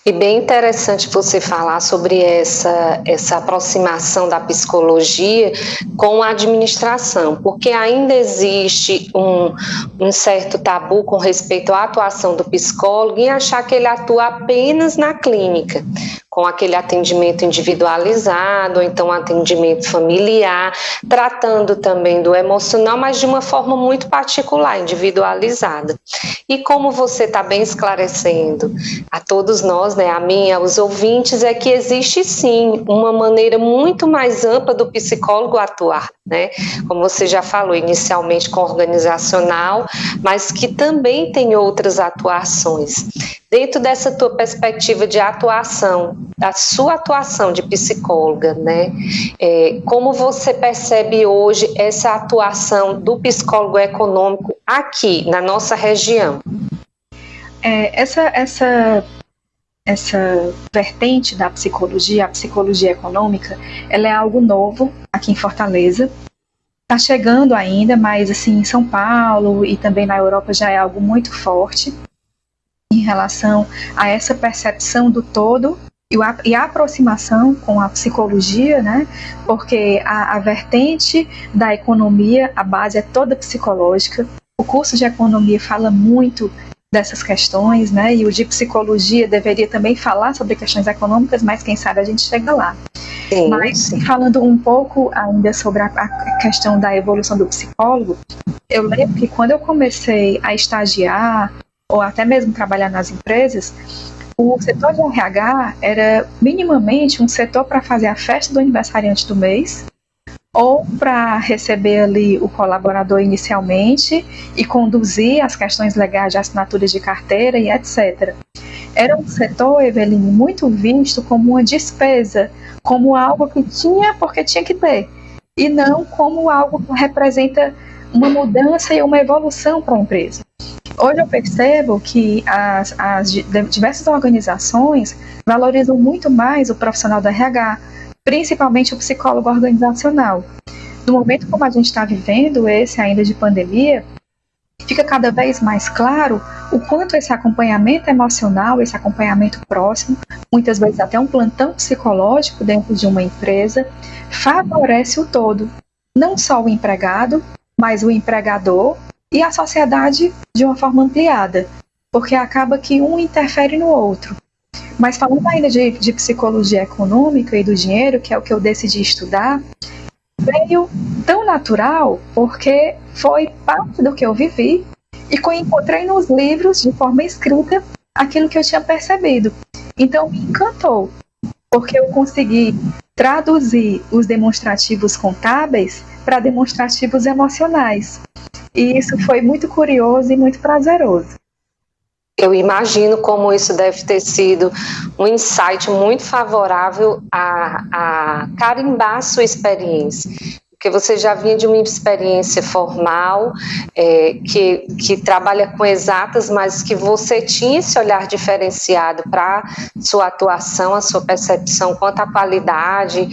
E bem interessante você falar sobre essa aproximação da psicologia com a administração, porque ainda existe um certo tabu com respeito à atuação do psicólogo em achar que ele atua apenas na clínica, com aquele atendimento individualizado, ou então atendimento familiar, tratando também do emocional, mas de uma forma muito particular, individualizada. E como você está bem esclarecendo a todos nós, né, a mim, aos ouvintes, é que existe sim uma maneira muito mais ampla do psicólogo atuar, né? Como você já falou, inicialmente com organizacional, mas que também tem outras atuações. Dentro dessa tua perspectiva de atuação, da sua atuação de psicóloga, né? Como você percebe hoje essa atuação do psicólogo econômico aqui, na nossa região? Essa vertente da psicologia, a psicologia econômica, ela é algo novo aqui em Fortaleza. Está chegando ainda, mas assim, em São Paulo e também na Europa já é algo muito forte em relação a essa percepção do todo e a aproximação com a psicologia, né? Porque a vertente da economia, a base é toda psicológica. O curso de economia fala muito dessas questões, né? E o de psicologia deveria também falar sobre questões econômicas, mas quem sabe a gente chega lá. Sim, mas sim. Falando um pouco ainda sobre a questão da evolução do psicólogo, eu lembro que quando eu comecei a estagiar ou até mesmo trabalhar nas empresas, o setor de RH era minimamente um setor para fazer a festa do aniversariante do mês, ou para receber ali o colaborador inicialmente e conduzir as questões legais de assinaturas de carteira e etc. Era um setor, Eveline, muito visto como uma despesa, como algo que tinha porque tinha que ter, e não como algo que representa uma mudança e uma evolução para a empresa. Hoje eu percebo que as diversas organizações valorizam muito mais o profissional do RH, principalmente o psicólogo organizacional. No momento como a gente está vivendo, esse ainda de pandemia, fica cada vez mais claro o quanto esse acompanhamento emocional, esse acompanhamento próximo, muitas vezes até um plantão psicológico dentro de uma empresa, favorece o todo, não só o empregado, mas o empregador e a sociedade de uma forma ampliada, porque acaba que um interfere no outro. Mas falando ainda de psicologia econômica e do dinheiro, que é o que eu decidi estudar, veio tão natural porque foi parte do que eu vivi e que eu encontrei nos livros de forma escrita aquilo que eu tinha percebido. Então me encantou, porque eu consegui traduzir os demonstrativos contábeis para demonstrativos emocionais. e isso foi muito curioso e muito prazeroso. Eu imagino como isso deve ter sido um insight muito favorável a carimbar a sua experiência. Porque você já vinha de uma experiência formal, que trabalha com exatas, mas que você tinha esse olhar diferenciado para sua atuação, a sua percepção quanto à qualidade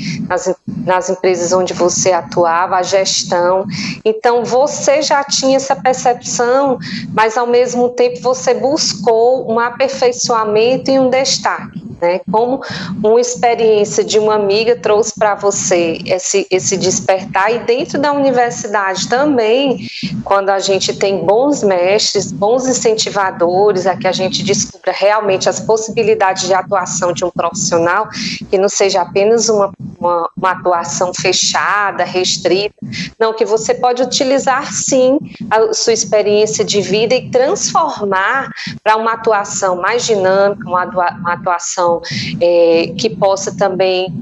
nas empresas onde você atuava, a gestão. Então, você já tinha essa percepção, mas, ao mesmo tempo, você buscou um aperfeiçoamento e um destaque, né? Como uma experiência de uma amiga trouxe para você esse despertar. E dentro da universidade também, quando a gente tem bons mestres, bons incentivadores, a que a gente descubra realmente as possibilidades de atuação de um profissional, que não seja apenas uma atuação fechada, restrita, não, que você pode utilizar sim a sua experiência de vida e transformar para uma atuação mais dinâmica, uma atuação que possa também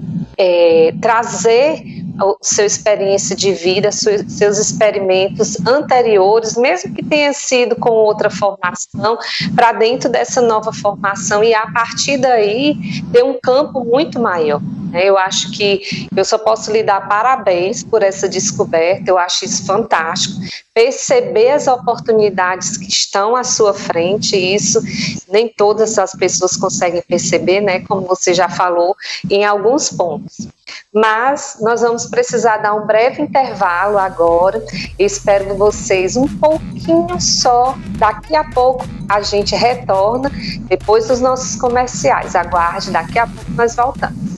trazer a sua experiência de vida, seus experimentos anteriores, mesmo que tenha sido com outra formação, para dentro dessa nova formação e a partir daí ter um campo muito maior. Eu acho que eu só posso lhe dar parabéns por essa descoberta, eu acho isso fantástico. Perceber as oportunidades que estão à sua frente, isso nem todas as pessoas conseguem perceber, né, como você já falou, em alguns pontos. Mas nós vamos precisar dar um breve intervalo agora. Eu espero vocês um pouquinho só. Daqui a pouco a gente retorna, depois dos nossos comerciais. Aguarde, daqui a pouco nós voltamos.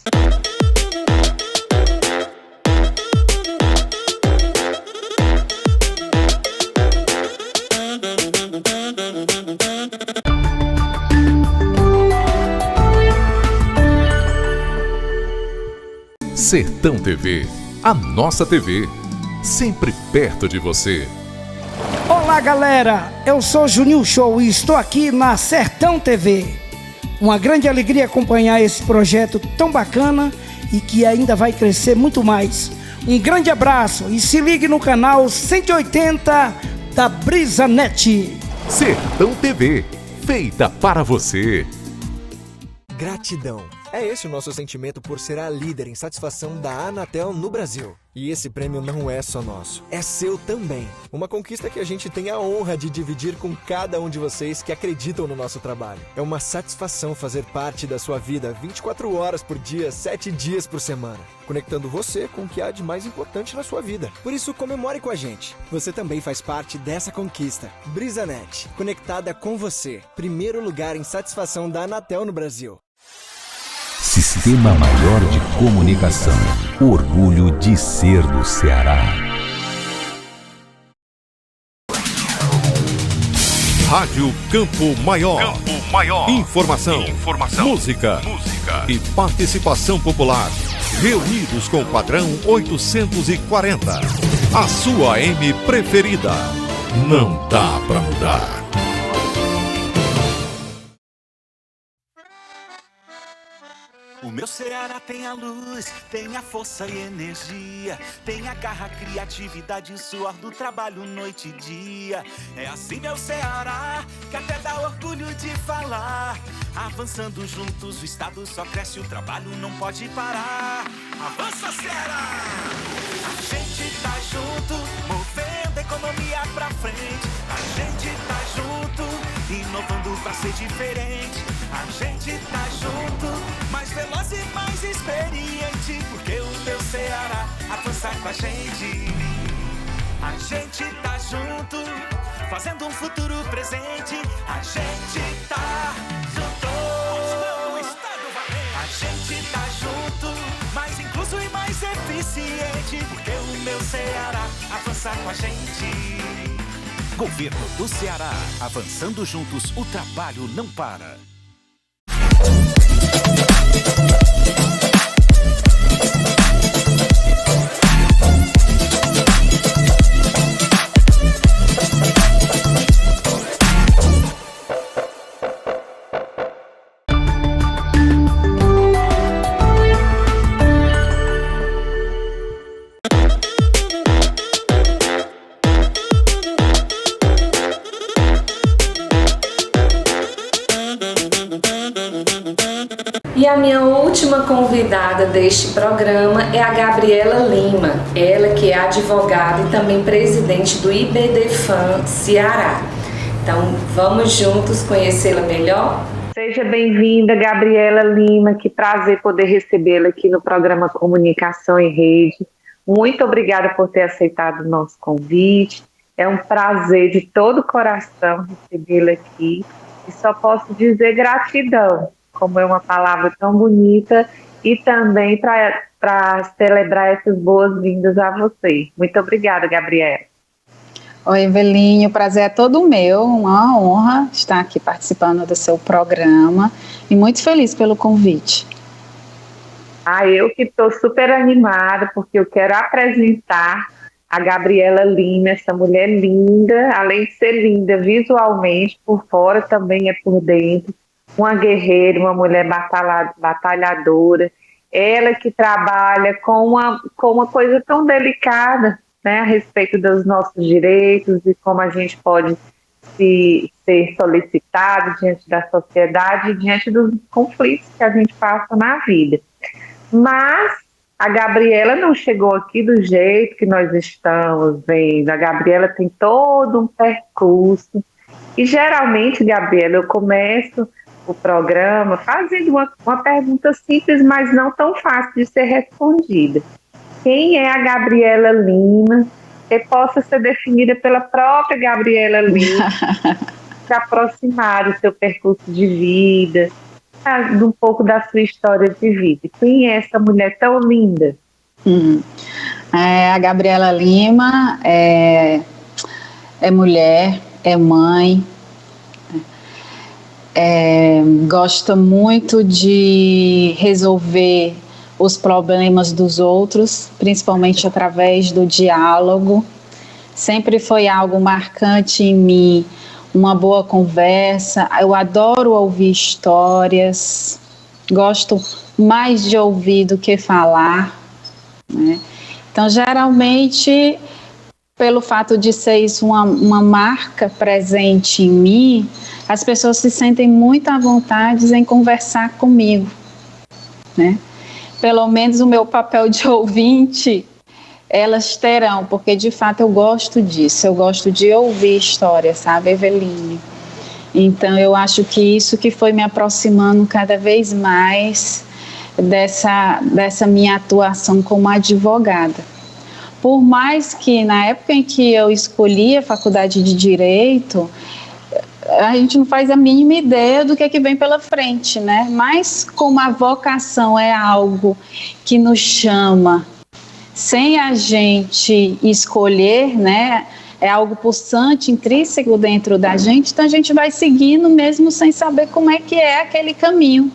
Sertão TV, a nossa TV, sempre perto de você. Olá galera, eu sou Juninho Show e estou aqui na Sertão TV. Uma grande alegria acompanhar esse projeto tão bacana e que ainda vai crescer muito mais. Um grande abraço e se ligue no canal 180 da BrisaNet. Sertão TV, feita para você. Gratidão. É esse o nosso sentimento por ser a líder em satisfação da Anatel no Brasil. E esse prêmio não é só nosso, é seu também. Uma conquista que a gente tem a honra de dividir com cada um de vocês que acreditam no nosso trabalho. É uma satisfação fazer parte da sua vida 24 horas por dia, 7 dias por semana, conectando você com o que há de mais importante na sua vida. Por isso, comemore com a gente. Você também faz parte dessa conquista. BrisaNet, conectada com você. Primeiro lugar em satisfação da Anatel no Brasil. Sistema Maior de Comunicação. Orgulho de ser do Ceará. Rádio Campo Maior. Campo Maior. Informação. Música. E participação popular. Reunidos com o padrão 840. A sua AM preferida. Não dá pra mudar. O meu Ceará tem a luz, tem a força e energia, tem a garra, criatividade e suor do trabalho noite e dia. É assim meu Ceará, que até dá orgulho de falar. Avançando juntos, o estado só cresce, o trabalho não pode parar. Avança Ceará! A gente tá junto, movendo a economia pra frente. A gente tá junto, inovando pra ser diferente. A gente tá junto, mais veloz e mais experiente, porque o meu Ceará avança com a gente. A gente tá junto, fazendo um futuro presente. A gente tá junto. O estado valente. A gente tá junto, mais incluso e mais eficiente, porque o meu Ceará avança com a gente. Governo do Ceará, avançando juntos, o trabalho não para. E a minha última convidada deste programa é a Gabriela Lima, ela que é advogada e também presidente do IBDFAM Ceará. Então, vamos juntos conhecê-la melhor? Seja bem-vinda, Gabriela Lima, que prazer poder recebê-la aqui no programa Comunicação em Rede. Muito obrigada por ter aceitado o nosso convite. É um prazer de todo o coração recebê-la aqui. E só posso dizer gratidão, como é uma palavra tão bonita, e também para celebrar essas boas-vindas a você. Muito obrigada, Gabriela. Oi, Evelinho, o prazer é todo meu, uma honra estar aqui participando do seu programa e muito feliz pelo convite. Eu que estou super animada, porque eu quero apresentar a Gabriela Lima, essa mulher linda, além de ser linda visualmente, por fora também é por dentro, uma guerreira, uma mulher batalhadora, ela que trabalha com uma coisa tão delicada, né, a respeito dos nossos direitos e como a gente pode ser solicitado diante da sociedade, diante dos conflitos que a gente passa na vida. Mas a Gabriela não chegou aqui do jeito que nós estamos vendo. A Gabriela tem todo um percurso. E geralmente, Gabriela, eu começo o programa fazendo uma pergunta simples, mas não tão fácil de ser respondida. Quem é a Gabriela Lima, que possa ser definida pela própria Gabriela Lima, para aproximar do seu percurso de vida, de um pouco da sua história de vida. Quem é essa mulher tão linda? A Gabriela Lima é mulher, é mãe, gosta muito de resolver os problemas dos outros, principalmente através do diálogo. Sempre foi algo marcante em mim, uma boa conversa. Eu adoro ouvir histórias, gosto mais de ouvir do que falar, né? Então, geralmente, pelo fato de ser isso uma marca presente em mim, as pessoas se sentem muito à vontade em conversar comigo, né? Pelo menos o meu papel de ouvinte, elas terão, porque de fato eu gosto disso, eu gosto de ouvir histórias, sabe, Eveline? Então eu acho que isso que foi me aproximando cada vez mais dessa minha atuação como advogada. Por mais que na época em que eu escolhi a faculdade de Direito, a gente não faz a mínima ideia do que é que vem pela frente, né? Mas como a vocação é algo que nos chama sem a gente escolher, né? É algo pulsante, intrínseco dentro da gente, então a gente vai seguindo mesmo sem saber como é que é aquele caminho.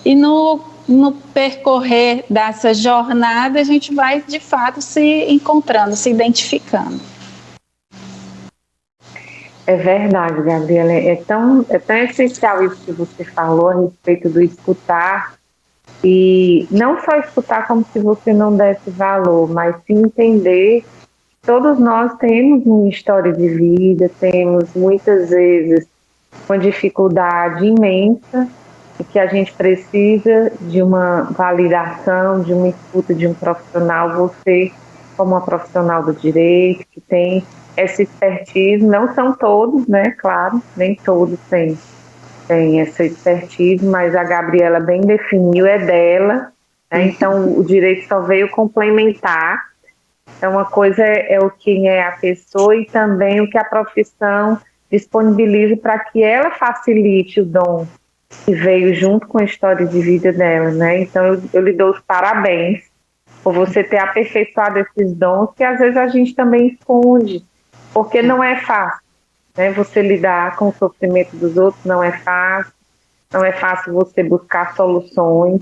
E no percorrer dessa jornada, a gente vai de fato se encontrando, se identificando. É verdade, Gabriela, é tão essencial isso que você falou a respeito do escutar, e não só escutar como se você não desse valor, mas se entender que todos nós temos uma história de vida, temos muitas vezes uma dificuldade imensa e que a gente precisa de uma validação, de uma escuta de um profissional, você como uma profissional do direito, que tem essa expertise, não são todos, né, claro, nem todos têm essa expertise, mas a Gabriela bem definiu, é dela, né, então o direito só veio complementar. Então uma coisa é o que é a pessoa e também o que a profissão disponibiliza para que ela facilite o dom que veio junto com a história de vida dela, né, então eu lhe dou os parabéns por você ter aperfeiçoado esses dons que às vezes a gente também esconde, porque não é fácil, né? Você lidar com o sofrimento dos outros não é fácil você buscar soluções,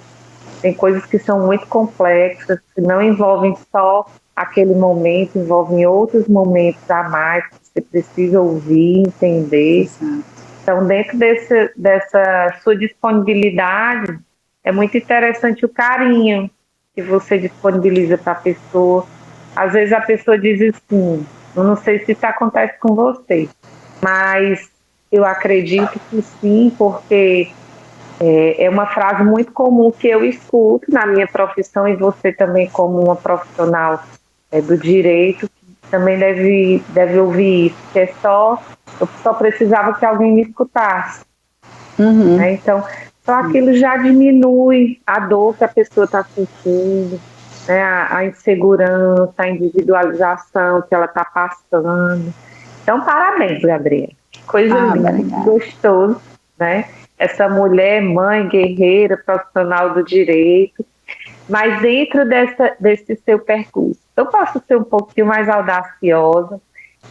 tem coisas que são muito complexas, que não envolvem só aquele momento, envolvem outros momentos a mais, que você precisa ouvir, entender. Então, dentro dessa sua disponibilidade, é muito interessante o carinho que você disponibiliza para a pessoa. Às vezes a pessoa diz assim, eu não sei se isso acontece com você, mas eu acredito que sim, porque É uma frase muito comum que eu escuto na minha profissão, e você também, como uma profissional do direito, também deve ouvir isso, que eu só precisava que alguém me escutasse. Né? Então, só aquilo já diminui a dor que a pessoa está sentindo, né? A insegurança, a individualização que ela está passando. Então, parabéns, Gabriela. Coisa linda, gostoso, né? Essa mulher, mãe, guerreira, profissional do direito. Mas dentro desse seu percurso, eu posso ser um pouquinho mais audaciosa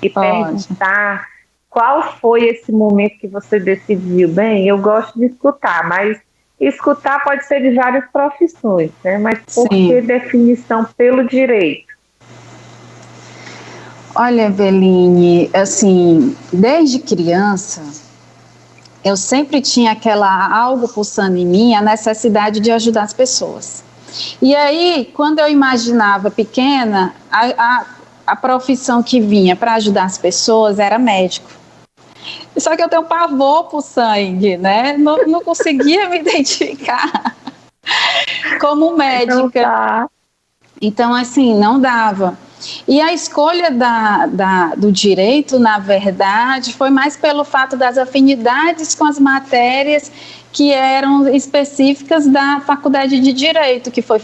e perguntar qual foi esse momento que você decidiu? Bem, eu gosto de escutar, mas escutar pode ser de várias profissões, né? Mas por que definição pelo direito? Olha, Eveline, assim, desde criança, eu sempre tinha algo pulsando em mim, a necessidade de ajudar as pessoas. E aí, quando eu imaginava pequena, a profissão que vinha para ajudar as pessoas era médico. Só que eu tenho pavor por sangue, né? Não conseguia me identificar como médica. Então, assim, não dava. E a escolha do direito, na verdade, foi mais pelo fato das afinidades com as matérias que eram específicas da faculdade de Direito, que foi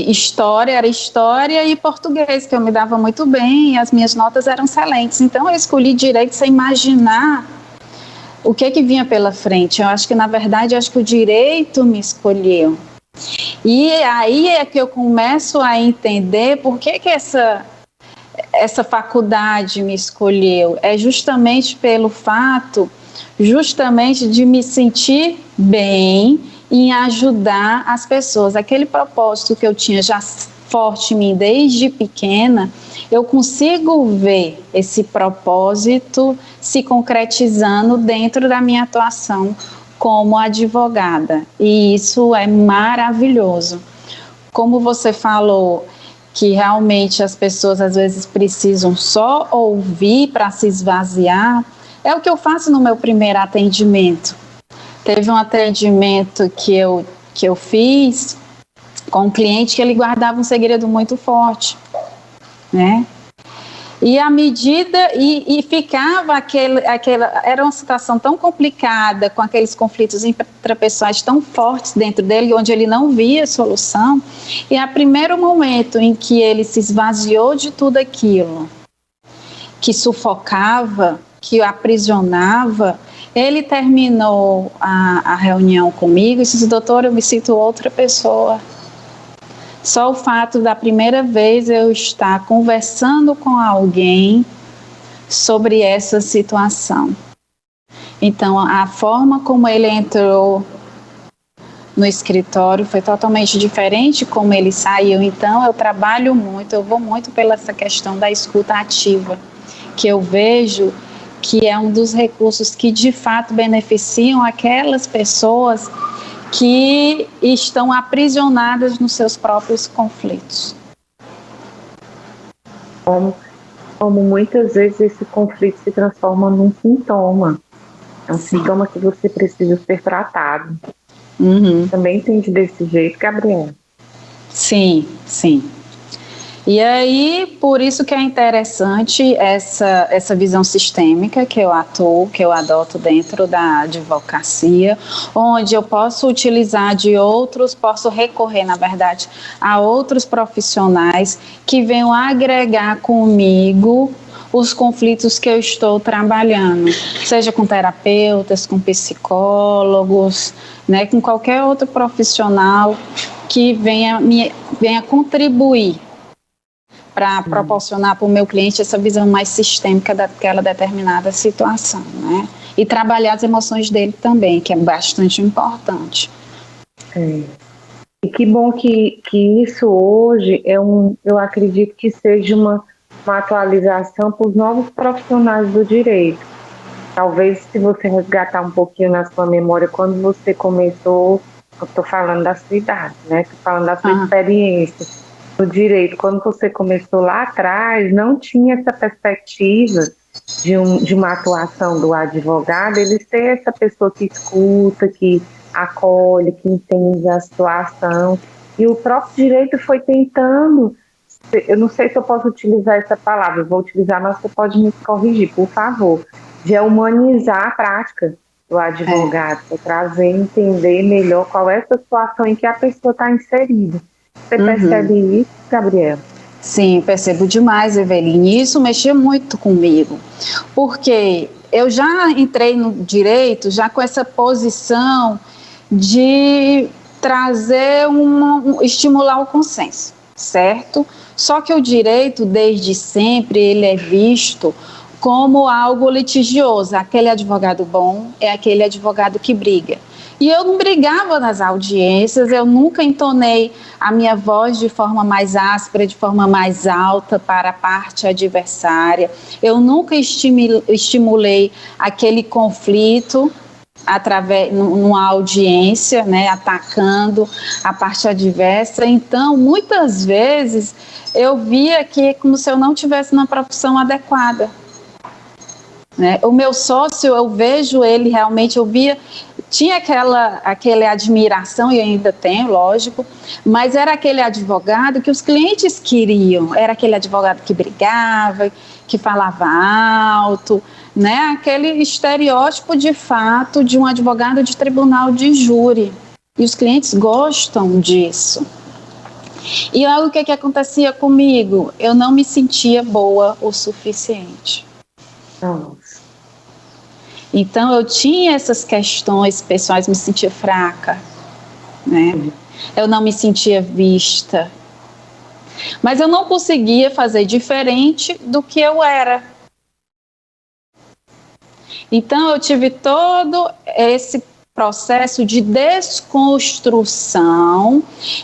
história, era história e português, que eu me dava muito bem, e as minhas notas eram excelentes. Então eu escolhi direito sem imaginar o que vinha pela frente. Eu acho que, na verdade, o direito me escolheu. E aí é que eu começo a entender por que essa faculdade me escolheu. É justamente pelo fato, de me sentir bem em ajudar as pessoas. Aquele propósito que eu tinha já forte em mim desde pequena, eu consigo ver esse propósito se concretizando dentro da minha atuação como advogada. E isso é maravilhoso. Como você falou, que realmente as pessoas às vezes precisam só ouvir para se esvaziar, é o que eu faço no meu primeiro atendimento. Teve um atendimento que eu fiz com um cliente que ele guardava um segredo muito forte, né? E à medida, e ficava era uma situação tão complicada, com aqueles conflitos intrapessoais tão fortes dentro dele, onde ele não via solução, e a primeiro momento em que ele se esvaziou de tudo aquilo, que sufocava, que o aprisionava, ele terminou a reunião comigo e disse: doutor, eu me sinto outra pessoa. Só o fato da primeira vez eu estar conversando com alguém sobre essa situação. Então, a forma como ele entrou no escritório foi totalmente diferente como ele saiu. Então, eu vou muito pela essa questão da escuta ativa, que eu vejo que é um dos recursos que de fato beneficiam aquelas pessoas que estão aprisionadas nos seus próprios conflitos. Como muitas vezes esse conflito se transforma num sintoma. É um sintoma que você precisa ser tratado. Também entende desse jeito, Gabriela? Sim. E aí, por isso que é interessante essa visão sistêmica que eu adoto dentro da advocacia, onde eu posso utilizar posso recorrer, na verdade, a outros profissionais que venham agregar comigo os conflitos que eu estou trabalhando, seja com terapeutas, com psicólogos, né, com qualquer outro profissional que venha contribuir para proporcionar para o meu cliente essa visão mais sistêmica daquela determinada situação, né? E trabalhar as emoções dele também, que é bastante importante. E que bom que isso hoje eu acredito que seja uma atualização para os novos profissionais do direito. Talvez, se você resgatar um pouquinho na sua memória, quando você começou, eu estou falando da sua idade, né? Estou falando da sua experiência no direito. Quando você começou lá atrás, não tinha essa perspectiva de uma atuação do advogado, eles têm essa pessoa que escuta, que acolhe, que entende a situação. E o próprio direito foi tentando, eu não sei se eu posso utilizar essa palavra, eu vou utilizar, mas você pode me corrigir, por favor, de humanizar a prática do advogado, para trazer, entender melhor qual é essa situação em que a pessoa está inserida. Você percebe isso, Gabriela? Sim, percebo demais, Eveline. Isso mexia muito comigo, porque eu já entrei no direito já com essa posição de trazer estimular o consenso, certo? Só que o direito, desde sempre, ele é visto como algo litigioso. Aquele advogado bom é aquele advogado que briga. E eu não brigava nas audiências, eu nunca entonei a minha voz de forma mais áspera, de forma mais alta para a parte adversária. Eu nunca estimulei aquele conflito através numa audiência, né, atacando a parte adversa. Então, muitas vezes eu via que como se eu não tivesse uma profissão adequada. Né? O meu sócio, eu vejo ele realmente, eu via, tinha aquela admiração, e ainda tenho, lógico, mas era aquele advogado que os clientes queriam, era aquele advogado que brigava, que falava alto, né? Aquele estereótipo de fato de um advogado de tribunal de júri, e os clientes gostam disso. E olha o que acontecia comigo, eu não me sentia boa o suficiente. Então eu tinha essas questões pessoais, me sentia fraca, né? Eu não me sentia vista, mas eu não conseguia fazer diferente do que eu era. Então eu tive todo esse processo de desconstrução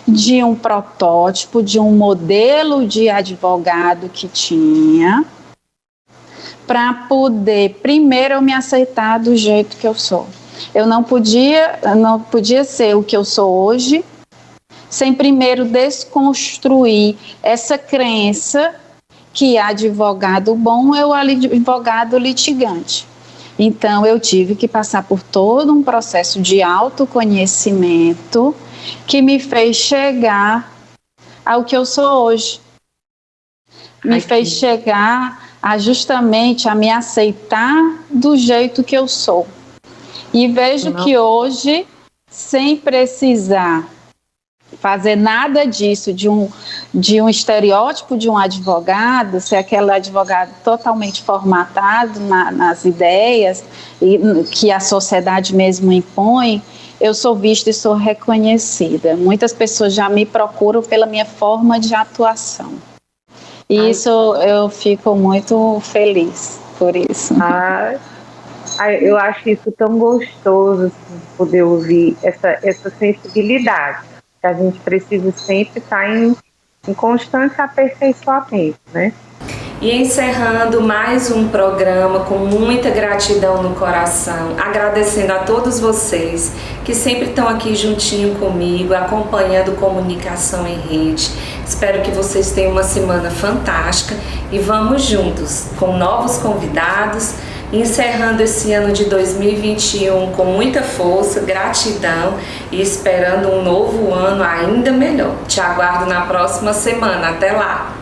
de um protótipo, de um modelo de advogado que tinha, para poder, primeiro, eu me aceitar do jeito que eu sou. Eu não podia ser o que eu sou hoje, sem primeiro desconstruir essa crença que advogado bom é o advogado litigante. Então, eu tive que passar por todo um processo de autoconhecimento que me fez chegar ao que eu sou hoje. Me fez chegar justamente a me aceitar do jeito que eu sou. E vejo que hoje, sem precisar fazer nada disso, de um estereótipo de um advogado, ser aquele advogado totalmente formatado nas ideias e que a sociedade mesmo impõe, eu sou vista e sou reconhecida. Muitas pessoas já me procuram pela minha forma de atuação. E isso eu fico muito feliz por isso. Eu acho isso tão gostoso, poder ouvir essa sensibilidade. Que a gente precisa sempre estar em constante aperfeiçoamento, né? E encerrando mais um programa com muita gratidão no coração, agradecendo a todos vocês que sempre estão aqui juntinho comigo, acompanhando Comunicação em Rede. Espero que vocês tenham uma semana fantástica e vamos juntos com novos convidados, encerrando esse ano de 2021 com muita força, gratidão e esperando um novo ano ainda melhor. Te aguardo na próxima semana. Até lá!